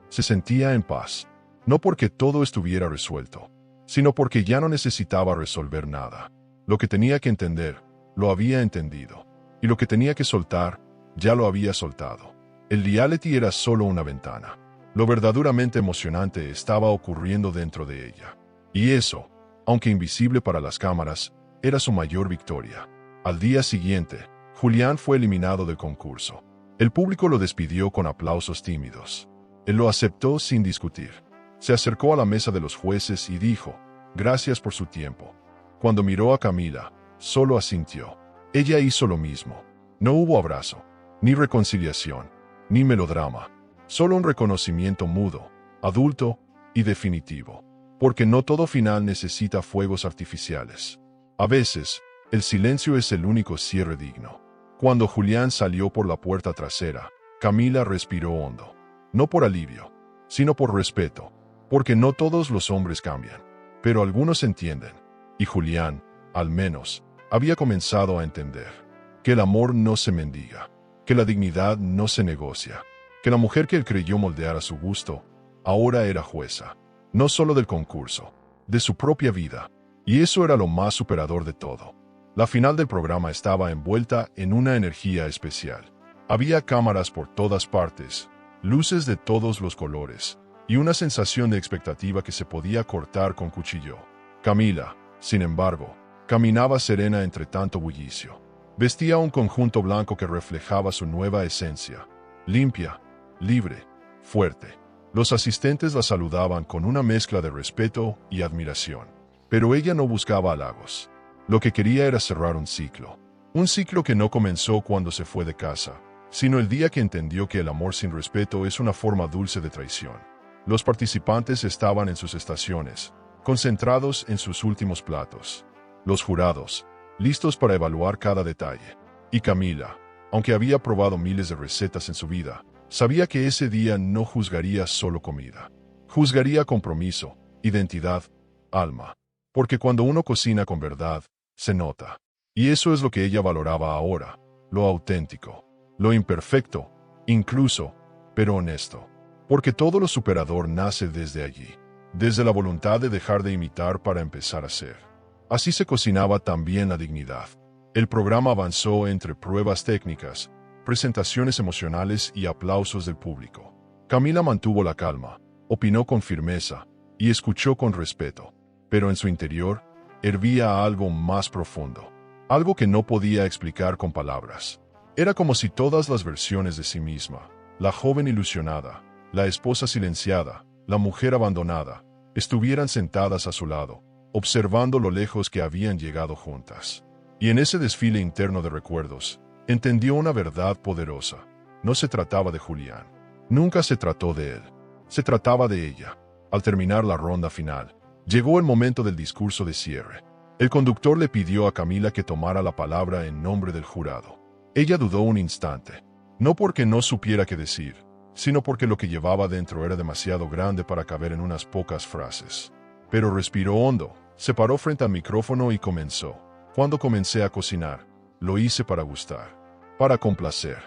[SPEAKER 1] Se sentía en paz, no porque todo estuviera resuelto, sino porque ya no necesitaba resolver nada. Lo que tenía que entender, lo había entendido. Y lo que tenía que soltar, ya lo había soltado. El reality era solo una ventana. Lo verdaderamente emocionante estaba ocurriendo dentro de ella. Y eso, aunque invisible para las cámaras, era su mayor victoria. Al día siguiente, Julián fue eliminado del concurso. El público lo despidió con aplausos tímidos. Él lo aceptó sin discutir. Se acercó a la mesa de los jueces y dijo: gracias por su tiempo. Cuando miró a Camila, solo asintió. Ella hizo lo mismo. No hubo abrazo, ni reconciliación, ni melodrama, solo un reconocimiento mudo, adulto y definitivo. Porque no todo final necesita fuegos artificiales. A veces, el silencio es el único cierre digno. Cuando Julián salió por la puerta trasera, Camila respiró hondo. No por alivio, sino por respeto. Porque no todos los hombres cambian, pero algunos entienden. Y Julián, al menos, había comenzado a entender que el amor no se mendiga, que la dignidad no se negocia, que la mujer que él creyó moldear a su gusto, ahora era jueza, no solo del concurso, de su propia vida. Y eso era lo más superador de todo. La final del programa estaba envuelta en una energía especial. Había cámaras por todas partes, luces de todos los colores, y una sensación de expectativa que se podía cortar con cuchillo. Camila, sin embargo, caminaba serena entre tanto bullicio. Vestía un conjunto blanco que reflejaba su nueva esencia, limpia, libre, fuerte. Los asistentes la saludaban con una mezcla de respeto y admiración. Pero ella no buscaba halagos. Lo que quería era cerrar un ciclo. Un ciclo que no comenzó cuando se fue de casa, sino el día que entendió que el amor sin respeto es una forma dulce de traición. Los participantes estaban en sus estaciones, concentrados en sus últimos platos. Los jurados, listos para evaluar cada detalle. Y Camila, aunque había probado miles de recetas en su vida, sabía que ese día no juzgaría solo comida. Juzgaría compromiso, identidad, alma. Porque cuando uno cocina con verdad, se nota. Y eso es lo que ella valoraba ahora, lo auténtico, lo imperfecto, incluso, pero honesto. Porque todo lo superador nace desde allí, desde la voluntad de dejar de imitar para empezar a ser. Así se cocinaba también la dignidad. El programa avanzó entre pruebas técnicas, presentaciones emocionales y aplausos del público. Camila mantuvo la calma, opinó con firmeza y escuchó con respeto. Pero en su interior, hervía algo más profundo, algo que no podía explicar con palabras. Era como si todas las versiones de sí misma, la joven ilusionada, la esposa silenciada, la mujer abandonada, estuvieran sentadas a su lado, observando lo lejos que habían llegado juntas. Y en ese desfile interno de recuerdos, entendió una verdad poderosa. No se trataba de Julián. Nunca se trató de él. Se trataba de ella. Al terminar la ronda final, llegó el momento del discurso de cierre. El conductor le pidió a Camila que tomara la palabra en nombre del jurado. Ella dudó un instante, no porque no supiera qué decir, sino porque lo que llevaba dentro era demasiado grande para caber en unas pocas frases. Pero respiró hondo, se paró frente al micrófono y comenzó. Cuando comencé a cocinar, lo hice para gustar, para complacer,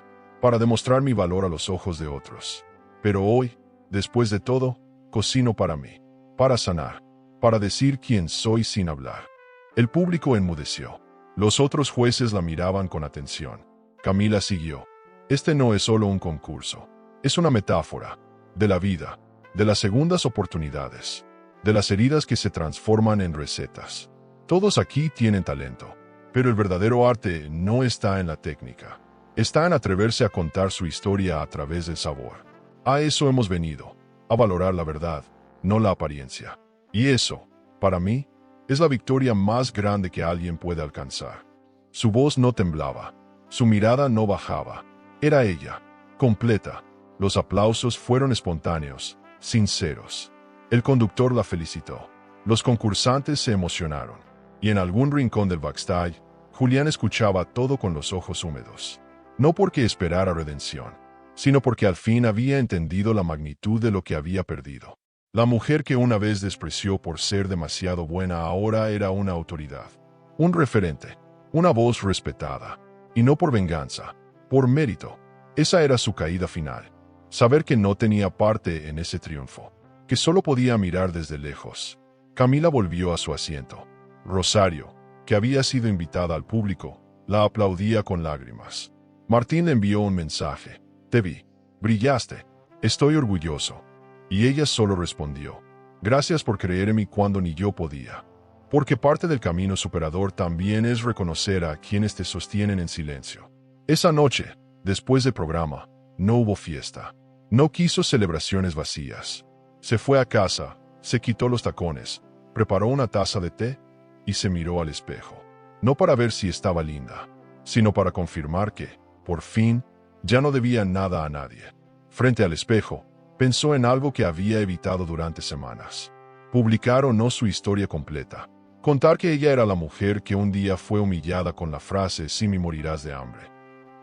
[SPEAKER 1] para demostrar mi valor a los ojos de otros. Pero hoy, después de todo, cocino para mí, para sanar, para decir quién soy sin hablar. El público enmudeció. Los otros jueces la miraban con atención. Camila siguió. Este no es solo un concurso. Es una metáfora de la vida, de las segundas oportunidades, de las heridas que se transforman en recetas. Todos aquí tienen talento, pero el verdadero arte no está en la técnica. Está en atreverse a contar su historia a través del sabor. A eso hemos venido, a valorar la verdad, no la apariencia. Y eso, para mí, es la victoria más grande que alguien puede alcanzar. Su voz no temblaba, su mirada no bajaba. Era ella, completa. Los aplausos fueron espontáneos, sinceros. El conductor la felicitó. Los concursantes se emocionaron. Y en algún rincón del backstage, Julián escuchaba todo con los ojos húmedos. No porque esperara redención, sino porque al fin había entendido la magnitud de lo que había perdido. La mujer que una vez despreció por ser demasiado buena ahora era una autoridad, un referente, una voz respetada. Y no por venganza, por mérito. Esa era su caída final. Saber que no tenía parte en ese triunfo, que solo podía mirar desde lejos. Camila volvió a su asiento. Rosario, que había sido invitada al público, la aplaudía con lágrimas. Martín le envió un mensaje. Te vi. Brillaste. Estoy orgulloso. Y ella solo respondió. Gracias por creer en mí cuando ni yo podía. Porque parte del camino superador también es reconocer a quienes te sostienen en silencio. Esa noche, después del programa, no hubo fiesta. No quiso celebraciones vacías. Se fue a casa, se quitó los tacones, preparó una taza de té y se miró al espejo. No para ver si estaba linda, sino para confirmar que, Por fin, ya no debía nada a nadie. Frente al espejo, pensó en algo que había evitado durante semanas. Publicar o no su historia completa. Contar que ella era la mujer que un día fue humillada con la frase «Simi morirás de hambre».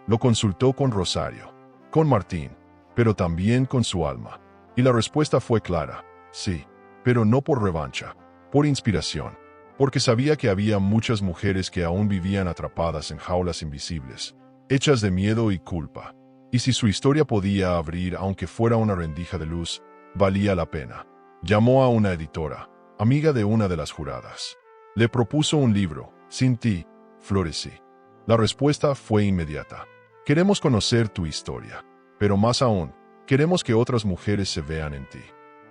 [SPEAKER 1] Lo consultó con Rosario, con Martín, pero también con su alma. Y la respuesta fue clara, sí, pero no por revancha, por inspiración, porque sabía que había muchas mujeres que aún vivían atrapadas en jaulas invisibles, hechas de miedo y culpa. Y si su historia podía abrir aunque fuera una rendija de luz, valía la pena. Llamó a una editora, amiga de una de las juradas. Le propuso un libro, Sin ti, florecí. La respuesta fue inmediata. Queremos conocer tu historia, pero más aún, queremos que otras mujeres se vean en ti.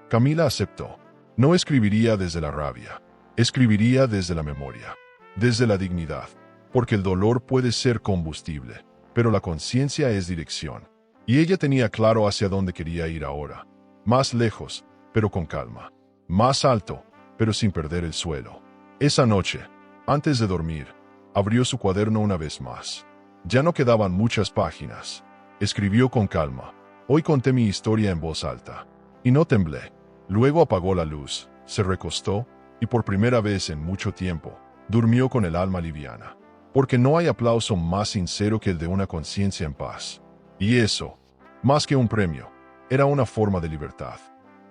[SPEAKER 1] Camila aceptó. No escribiría desde la rabia, escribiría desde la memoria, desde la dignidad, porque el dolor puede ser combustible, pero la conciencia es dirección. Y ella tenía claro hacia dónde quería ir ahora. Más lejos, pero con calma. Más alto, pero sin perder el suelo. Esa noche, antes de dormir, abrió su cuaderno una vez más. Ya no quedaban muchas páginas. Escribió con calma. Hoy conté mi historia en voz alta. Y no temblé. Luego apagó la luz, se recostó, y por primera vez en mucho tiempo, durmió con el alma liviana. Porque no hay aplauso más sincero que el de una conciencia en paz. Y eso, más que un premio, era una forma de libertad.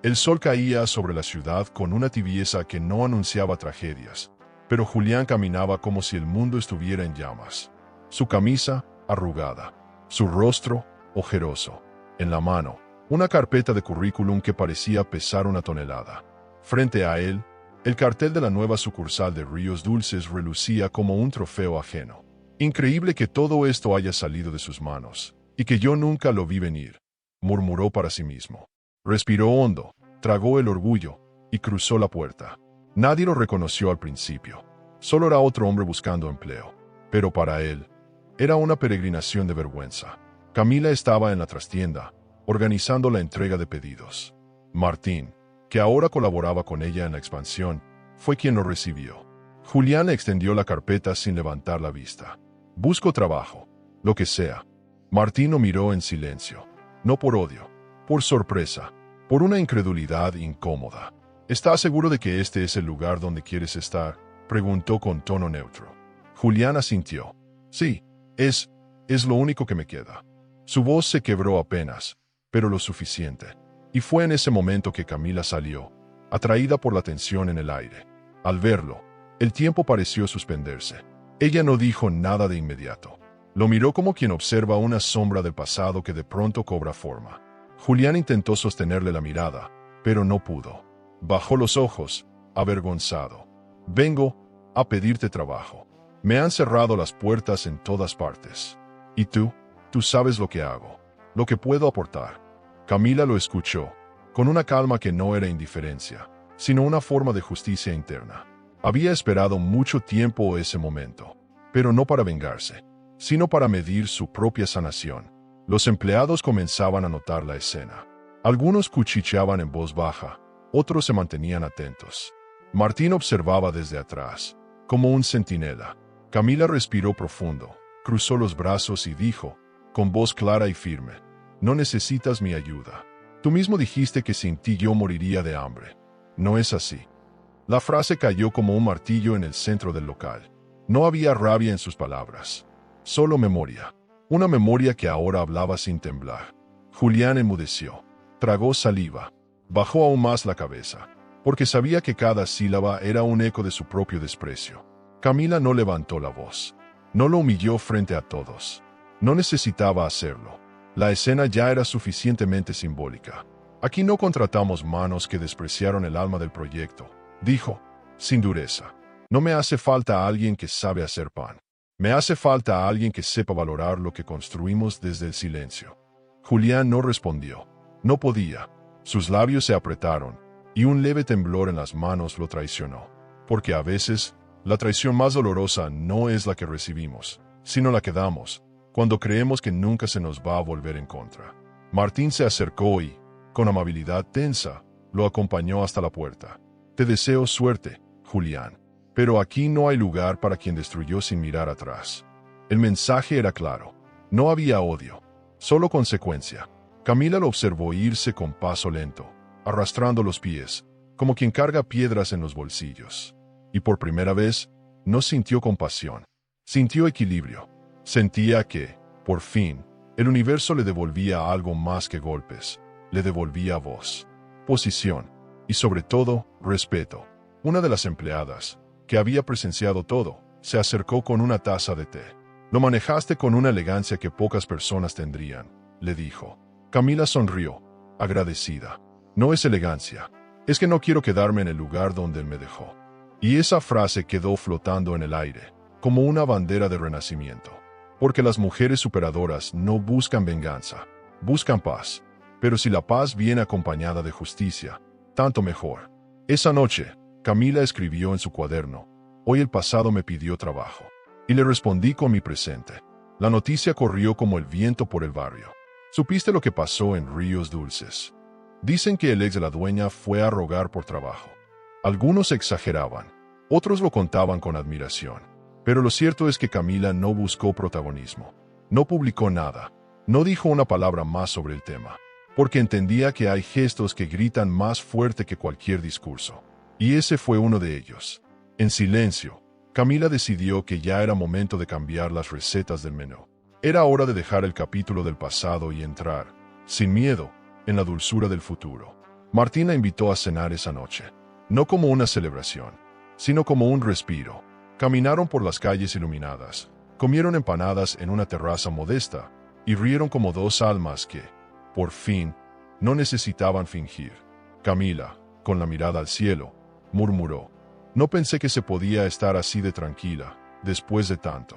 [SPEAKER 1] El sol caía sobre la ciudad con una tibieza que no anunciaba tragedias, pero Julián caminaba como si el mundo estuviera en llamas. Su camisa, arrugada, su rostro, ojeroso. En la mano, una carpeta de currículum que parecía pesar una tonelada. Frente a él, el cartel de la nueva sucursal de Ríos Dulces relucía como un trofeo ajeno. Increíble que todo esto haya salido de sus manos, y que yo nunca lo vi venir, murmuró para sí mismo. Respiró hondo, tragó el orgullo, y cruzó la puerta. Nadie lo reconoció al principio. Solo era otro hombre buscando empleo. Pero para él, era una peregrinación de vergüenza. Camila estaba en la trastienda, organizando la entrega de pedidos. Martín, que ahora colaboraba con ella en la expansión, fue quien lo recibió. Julián extendió la carpeta sin levantar la vista. Busco trabajo, lo que sea. Martín lo miró en silencio. No por odio, por sorpresa, por una incredulidad incómoda. ¿Estás seguro de que este es el lugar donde quieres estar?, preguntó con tono neutro. Julián asintió. Sí, es lo único que me queda. Su voz se quebró apenas, pero lo suficiente. Y fue en ese momento que Camila salió, atraída por la tensión en el aire. Al verlo, el tiempo pareció suspenderse. Ella no dijo nada de inmediato. Lo miró como quien observa una sombra del pasado que de pronto cobra forma. Julián intentó sostenerle la mirada, pero no pudo. Bajó los ojos, avergonzado. Vengo a pedirte trabajo. Me han cerrado las puertas en todas partes. ¿Y tú? Tú sabes lo que hago, lo que puedo aportar. Camila lo escuchó, con una calma que no era indiferencia, sino una forma de justicia interna. Había esperado mucho tiempo ese momento, pero no para vengarse, sino para medir su propia sanación. Los empleados comenzaban a notar la escena. Algunos cuchicheaban en voz baja, otros se mantenían atentos. Martín observaba desde atrás, como un centinela. Camila respiró profundo, cruzó los brazos y dijo, con voz clara y firme, «No necesitas mi ayuda. Tú mismo dijiste que sin ti yo moriría de hambre. No es así». La frase cayó como un martillo en el centro del local. No había rabia en sus palabras, solo memoria. Una memoria que ahora hablaba sin temblar. Julián enmudeció, tragó saliva, bajó aún más la cabeza, porque sabía que cada sílaba era un eco de su propio desprecio. Camila no levantó la voz. No lo humilló frente a todos. No necesitaba hacerlo. La escena ya era suficientemente simbólica. Aquí no contratamos manos que despreciaron el alma del proyecto, dijo, sin dureza. No me hace falta alguien que sabe hacer pan. Me hace falta alguien que sepa valorar lo que construimos desde el silencio. Julián no respondió. No podía. Sus labios se apretaron, y un leve temblor en las manos lo traicionó. Porque a veces, la traición más dolorosa no es la que recibimos, sino la que damos, cuando creemos que nunca se nos va a volver en contra. Martín se acercó y, con amabilidad tensa, lo acompañó hasta la puerta. Te deseo suerte, Julián. Pero aquí no hay lugar para quien destruyó sin mirar atrás. El mensaje era claro. No había odio, solo consecuencia. Camila lo observó irse con paso lento, arrastrando los pies, como quien carga piedras en los bolsillos. Y por primera vez, no sintió compasión. Sintió equilibrio. Sentía que, por fin, el universo le devolvía algo más que golpes. Le devolvía voz, posición y, sobre todo, respeto. Una de las empleadas, que había presenciado todo, se acercó con una taza de té. Lo manejaste con una elegancia que pocas personas tendrían, le dijo. Camila sonrió, agradecida. No es elegancia, es que no quiero quedarme en el lugar donde él me dejó. Y esa frase quedó flotando en el aire, como una bandera de renacimiento. Porque las mujeres superadoras no buscan venganza, buscan paz. Pero si la paz viene acompañada de justicia, tanto mejor. Esa noche, Camila escribió en su cuaderno: hoy el pasado me pidió trabajo. Y le respondí con mi presente. La noticia corrió como el viento por el barrio. ¿Supiste lo que pasó en Ríos Dulces? Dicen que el ex de la dueña fue a rogar por trabajo. Algunos exageraban, otros lo contaban con admiración. Pero lo cierto es que Camila no buscó protagonismo. No publicó nada. No dijo una palabra más sobre el tema. Porque entendía que hay gestos que gritan más fuerte que cualquier discurso. Y ese fue uno de ellos. En silencio, Camila decidió que ya era momento de cambiar las recetas del menú. Era hora de dejar el capítulo del pasado y entrar, sin miedo, en la dulzura del futuro. Martín la invitó a cenar esa noche. No como una celebración, sino como un respiro. Caminaron por las calles iluminadas, comieron empanadas en una terraza modesta y rieron como dos almas que, por fin, no necesitaban fingir. Camila, con la mirada al cielo, murmuró: no pensé que se podía estar así de tranquila, después de tanto.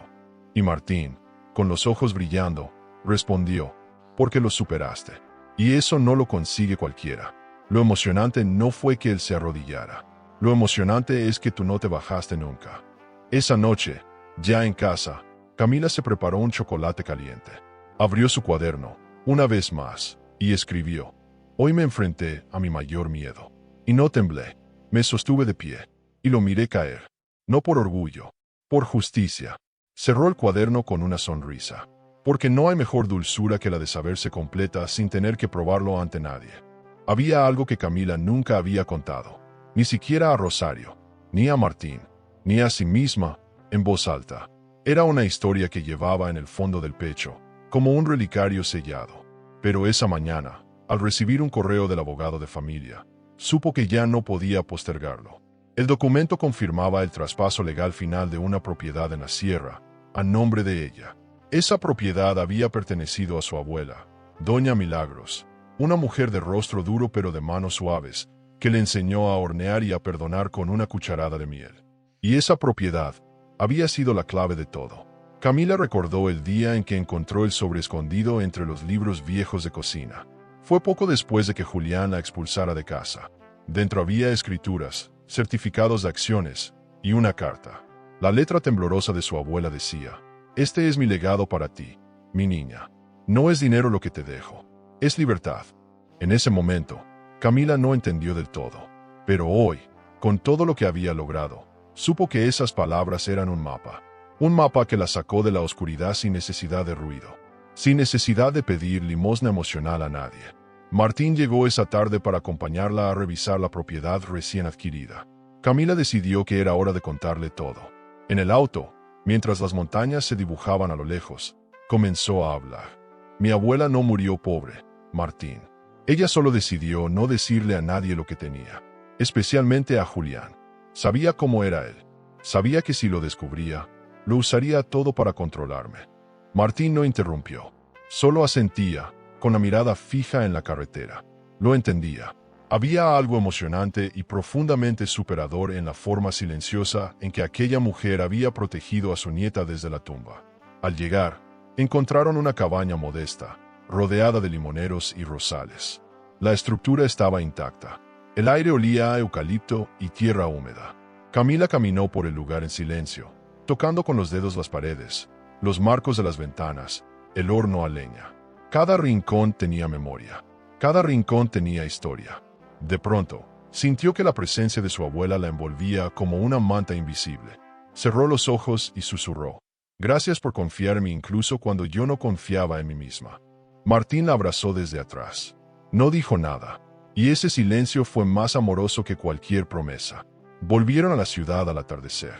[SPEAKER 1] Y Martín, con los ojos brillando, respondió: porque lo superaste. Y eso no lo consigue cualquiera. Lo emocionante no fue que él se arrodillara. Lo emocionante es que tú no te bajaste nunca. Esa noche, ya en casa, Camila se preparó un chocolate caliente. Abrió su cuaderno, una vez más, y escribió: hoy me enfrenté a mi mayor miedo. Y no temblé. Me sostuve de pie. Y lo miré caer. No por orgullo, por justicia. Cerró el cuaderno con una sonrisa. Porque no hay mejor dulzura que la de saberse completa sin tener que probarlo ante nadie. Había algo que Camila nunca había contado. Ni siquiera a Rosario, ni a Martín, ni a sí misma, en voz alta. Era una historia que llevaba en el fondo del pecho, como un relicario sellado. Pero esa mañana, al recibir un correo del abogado de familia, supo que ya no podía postergarlo. El documento confirmaba el traspaso legal final de una propiedad en la sierra, a nombre de ella. Esa propiedad había pertenecido a su abuela, Doña Milagros, una mujer de rostro duro pero de manos suaves, que le enseñó a hornear y a perdonar con una cucharada de miel. Y esa propiedad había sido la clave de todo. Camila recordó el día en que encontró el sobre escondido entre los libros viejos de cocina. Fue poco después de que Julián la expulsara de casa. Dentro había escrituras, certificados de acciones y una carta. La letra temblorosa de su abuela decía: este es mi legado para ti, mi niña. No es dinero lo que te dejo, es libertad. En ese momento, Camila no entendió del todo. Pero hoy, con todo lo que había logrado, supo que esas palabras eran un mapa. Un mapa que la sacó de la oscuridad sin necesidad de ruido. Sin necesidad de pedir limosna emocional a nadie. Martín llegó esa tarde para acompañarla a revisar la propiedad recién adquirida. Camila decidió que era hora de contarle todo. En el auto, mientras las montañas se dibujaban a lo lejos, comenzó a hablar. Mi abuela no murió pobre, Martín. Ella solo decidió no decirle a nadie lo que tenía, especialmente a Julián. Sabía cómo era él. Sabía que si lo descubría, lo usaría todo para controlarme. Martín no interrumpió. Solo asentía, con la mirada fija en la carretera. Lo entendía. Había algo emocionante y profundamente superador en la forma silenciosa en que aquella mujer había protegido a su nieta desde la tumba. Al llegar, encontraron una cabaña modesta, rodeada de limoneros y rosales. La estructura estaba intacta. El aire olía a eucalipto y tierra húmeda. Camila caminó por el lugar en silencio, tocando con los dedos las paredes, los marcos de las ventanas, el horno a leña. Cada rincón tenía memoria. Cada rincón tenía historia. De pronto, sintió que la presencia de su abuela la envolvía como una manta invisible. Cerró los ojos y susurró: Gracias por confiar en mí incluso cuando yo no confiaba en mí misma. Martín la abrazó desde atrás. No dijo nada, y ese silencio fue más amoroso que cualquier promesa. Volvieron a la ciudad al atardecer.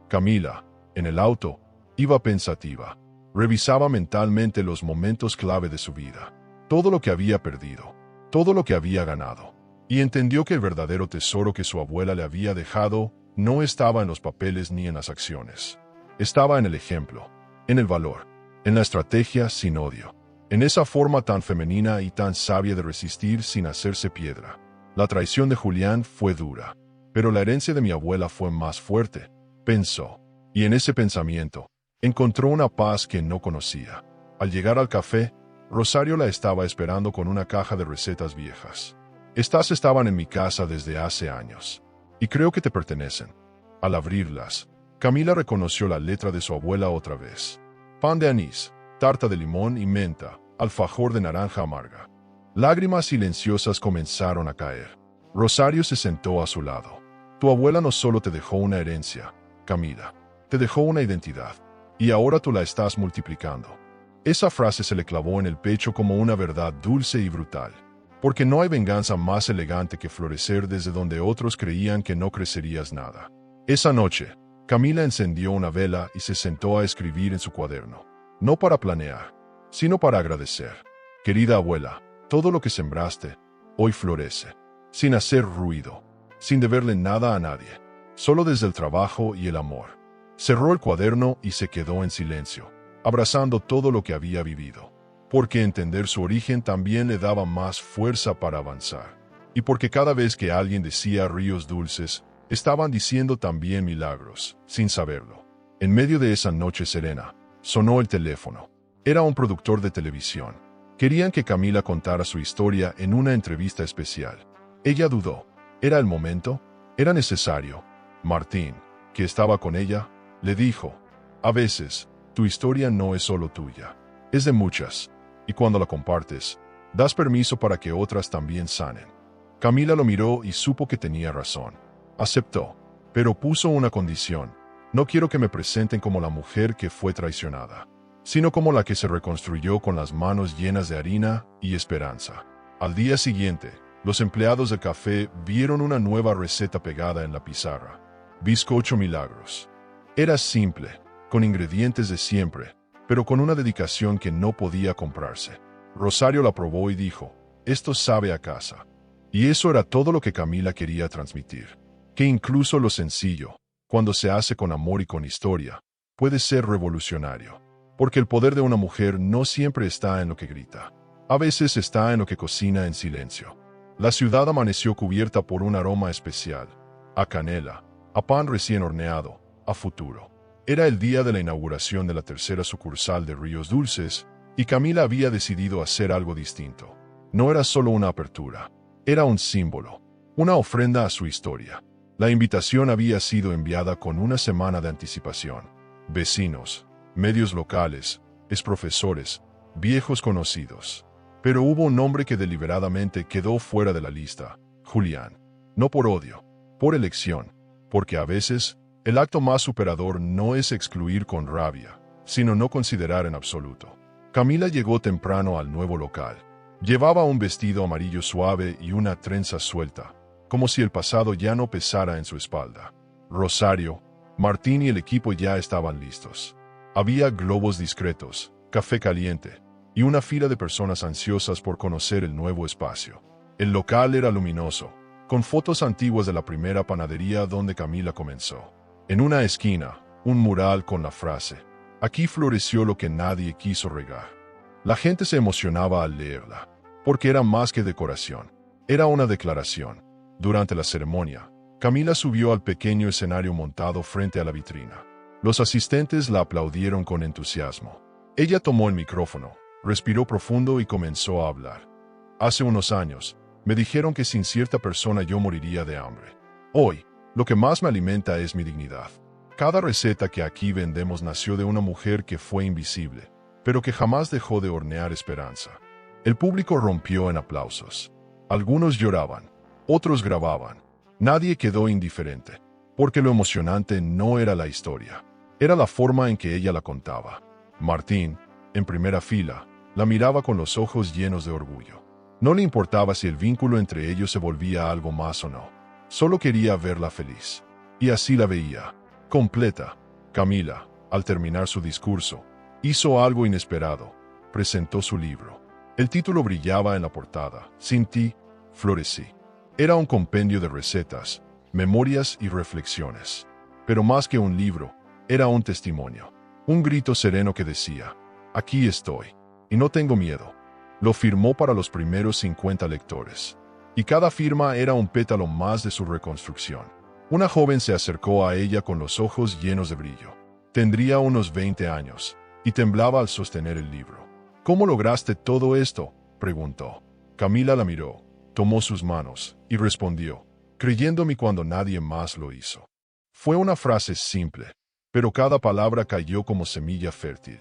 [SPEAKER 1] Camila, en el auto, iba pensativa. Revisaba mentalmente los momentos clave de su vida. Todo lo que había perdido, todo lo que había ganado. Y entendió que el verdadero tesoro que su abuela le había dejado no estaba en los papeles ni en las acciones. Estaba en el ejemplo, en el valor, en la estrategia sin odio, en esa forma tan femenina y tan sabia de resistir sin hacerse piedra. La traición de Julián fue dura, pero la herencia de mi abuela fue más fuerte, pensó, y en ese pensamiento encontró una paz que no conocía. Al llegar al café, Rosario la estaba esperando con una caja de recetas viejas. Estas estaban en mi casa desde hace años, y creo que te pertenecen. Al abrirlas, Camila reconoció la letra de su abuela otra vez. Pan de anís, tarta de limón y menta, alfajor de naranja amarga. Lágrimas silenciosas comenzaron a caer. Rosario se sentó a su lado. Tu abuela no solo te dejó una herencia, Camila, te dejó una identidad, y ahora tú la estás multiplicando. Esa frase se le clavó en el pecho como una verdad dulce y brutal, porque no hay venganza más elegante que florecer desde donde otros creían que no crecerías nada. Esa noche, Camila encendió una vela y se sentó a escribir en su cuaderno. No para planear, sino para agradecer. Querida abuela, todo lo que sembraste, hoy florece, sin hacer ruido, sin deberle nada a nadie, solo desde el trabajo y el amor. Cerró el cuaderno y se quedó en silencio, abrazando todo lo que había vivido, porque entender su origen también le daba más fuerza para avanzar, y porque cada vez que alguien decía ríos dulces, estaban diciendo también milagros, sin saberlo. En medio de esa noche serena, sonó el teléfono. Era un productor de televisión. Querían que Camila contara su historia en una entrevista especial. Ella dudó. ¿Era el momento? ¿Era necesario? Martín, que estaba con ella, le dijo, a veces, tu historia no es solo tuya, es de muchas, y cuando la compartes, das permiso para que otras también sanen. Camila lo miró y supo que tenía razón. Aceptó, pero puso una condición. No quiero que me presenten como la mujer que fue traicionada, sino como la que se reconstruyó con las manos llenas de harina y esperanza. Al día siguiente, los empleados del café vieron una nueva receta pegada en la pizarra. Bizcocho Milagros. Era simple, con ingredientes de siempre, pero con una dedicación que no podía comprarse. Rosario la probó y dijo, esto sabe a casa. Y eso era todo lo que Camila quería transmitir. Que incluso lo sencillo, cuando se hace con amor y con historia, puede ser revolucionario. Porque el poder de una mujer no siempre está en lo que grita. A veces está en lo que cocina en silencio. La ciudad amaneció cubierta por un aroma especial. A canela, a pan recién horneado, a futuro. Era el día de la inauguración de la tercera sucursal de Ríos Dulces, y Camila había decidido hacer algo distinto. No era solo una apertura, era un símbolo, una ofrenda a su historia. La invitación había sido enviada con una semana de anticipación. Vecinos, medios locales, exprofesores, viejos conocidos. Pero hubo un nombre que deliberadamente quedó fuera de la lista, Julián. No por odio, por elección, porque a veces, el acto más superador no es excluir con rabia, sino no considerar en absoluto. Camila llegó temprano al nuevo local. Llevaba un vestido amarillo suave y una trenza suelta, como si el pasado ya no pesara en su espalda. Rosario, Martín y el equipo ya estaban listos. Había globos discretos, café caliente, y una fila de personas ansiosas por conocer el nuevo espacio. El local era luminoso, con fotos antiguas de la primera panadería donde Camila comenzó. En una esquina, un mural con la frase, aquí floreció lo que nadie quiso regar. La gente se emocionaba al leerla, porque era más que decoración, era una declaración. Durante la ceremonia, Camila subió al pequeño escenario montado frente a la vitrina. Los asistentes la aplaudieron con entusiasmo. Ella tomó el micrófono, respiró profundo y comenzó a hablar. Hace unos años, me dijeron que sin cierta persona yo moriría de hambre. Hoy, lo que más me alimenta es mi dignidad. Cada receta que aquí vendemos nació de una mujer que fue invisible, pero que jamás dejó de hornear esperanza. El público rompió en aplausos. Algunos lloraban, otros grababan. Nadie quedó indiferente, porque lo emocionante no era la historia, Era la forma en que ella la contaba. Martín, en primera fila, la miraba con los ojos llenos de orgullo. No le importaba si el vínculo entre ellos se volvía algo más o no. Solo quería verla feliz. Y así la veía, completa. Camila, al terminar su discurso, hizo algo inesperado. Presentó su libro. El título brillaba en la portada. Sin ti, florecí. Era un compendio de recetas, memorias y reflexiones. Pero más que un libro, era un testimonio. Un grito sereno que decía, aquí estoy, y no tengo miedo. Lo firmó para los primeros 50 lectores. Y cada firma era un pétalo más de su reconstrucción. Una joven se acercó a ella con los ojos llenos de brillo. Tendría unos 20 años, y temblaba al sostener el libro. ¿Cómo lograste todo esto?, preguntó. Camila la miró, tomó sus manos, y respondió, creyéndome cuando nadie más lo hizo. Fue una frase simple, pero cada palabra cayó como semilla fértil.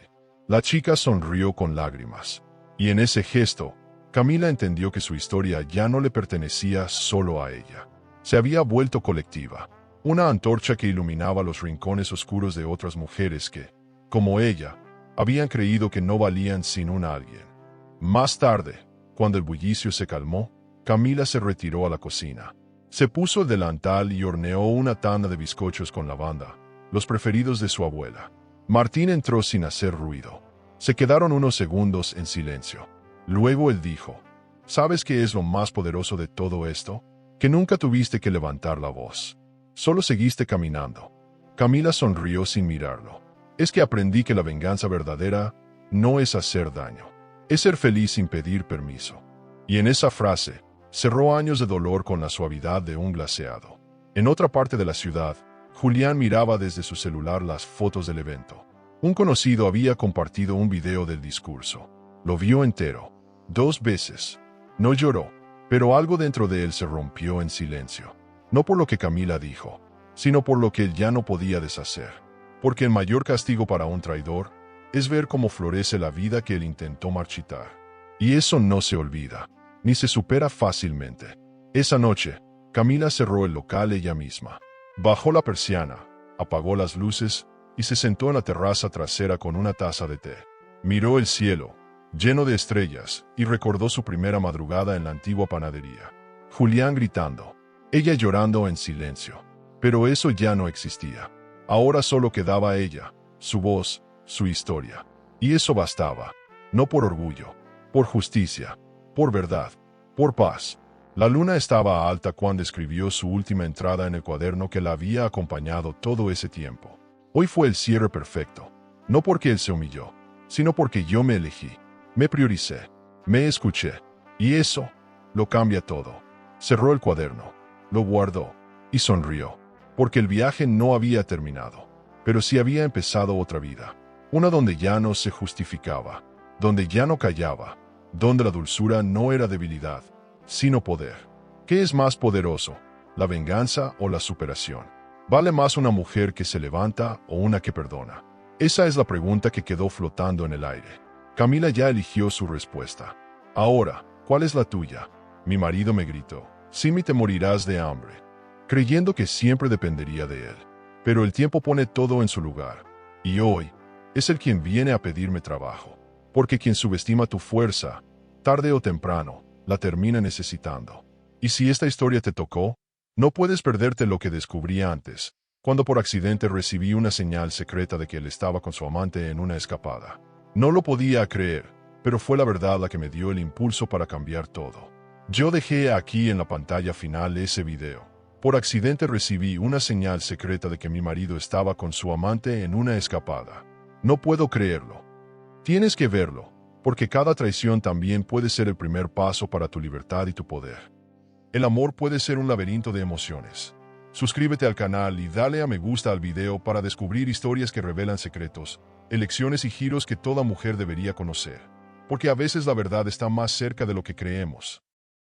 [SPEAKER 1] La chica sonrió con lágrimas, y en ese gesto, Camila entendió que su historia ya no le pertenecía solo a ella. Se había vuelto colectiva, una antorcha que iluminaba los rincones oscuros de otras mujeres que, como ella, habían creído que no valían sin un alguien. Más tarde, cuando el bullicio se calmó, Camila se retiró a la cocina. Se puso el delantal y horneó una tanda de bizcochos con lavanda, los preferidos de su abuela. Martín entró sin hacer ruido. Se quedaron unos segundos en silencio. Luego él dijo, ¿sabes qué es lo más poderoso de todo esto? Que nunca tuviste que levantar la voz. Solo seguiste caminando. Camila sonrió sin mirarlo. Es que aprendí que la venganza verdadera no es hacer daño. Es ser feliz sin pedir permiso. Y en esa frase, cerró años de dolor con la suavidad de un glaseado. En otra parte de la ciudad, Julián miraba desde su celular las fotos del evento. Un conocido había compartido un video del discurso. Lo vio entero, 2 veces. No lloró, pero algo dentro de él se rompió en silencio. No por lo que Camila dijo, sino por lo que él ya no podía deshacer. Porque el mayor castigo para un traidor es ver cómo florece la vida que él intentó marchitar. Y eso no se olvida, ni se supera fácilmente. Esa noche, Camila cerró el local ella misma. Bajó la persiana, apagó las luces y se sentó en la terraza trasera con una taza de té. Miró el cielo, lleno de estrellas, y recordó su primera madrugada en la antigua panadería. Julián gritando, ella llorando en silencio. Pero eso ya no existía. Ahora solo quedaba ella, su voz, su historia. Y eso bastaba, no por orgullo, por justicia, por verdad, por paz. La luna estaba alta cuando escribió su última entrada en el cuaderno que la había acompañado todo ese tiempo. Hoy fue el cierre perfecto, no porque él se humilló, sino porque yo me elegí, me prioricé, me escuché, y eso lo cambia todo. Cerró el cuaderno, lo guardó, y sonrió, porque el viaje no había terminado, pero sí había empezado otra vida, una donde ya no se justificaba, donde ya no callaba, donde la dulzura no era debilidad, sino poder. ¿Qué es más poderoso, la venganza o la superación? ¿Vale más una mujer que se levanta o una que perdona? Esa es la pregunta que quedó flotando en el aire. Camila ya eligió su respuesta. Ahora, ¿cuál es la tuya? Mi marido me gritó, Simi, te morirás de hambre, creyendo que siempre dependería de él. Pero el tiempo pone todo en su lugar, y hoy es él quien viene a pedirme trabajo, porque quien subestima tu fuerza, tarde o temprano, la termina necesitando. Y si esta historia te tocó, no puedes perderte lo que descubrí antes, cuando por accidente recibí una señal secreta de que él estaba con su amante en una escapada. No lo podía creer, pero fue la verdad la que me dio el impulso para cambiar todo. Yo dejé aquí en la pantalla final ese video. Por accidente recibí una señal secreta de que mi marido estaba con su amante en una escapada. No puedo creerlo. Tienes que verlo, porque cada traición también puede ser el primer paso para tu libertad y tu poder. El amor puede ser un laberinto de emociones. Suscríbete al canal y dale a me gusta al video para descubrir historias que revelan secretos, elecciones y giros que toda mujer debería conocer. Porque a veces la verdad está más cerca de lo que creemos.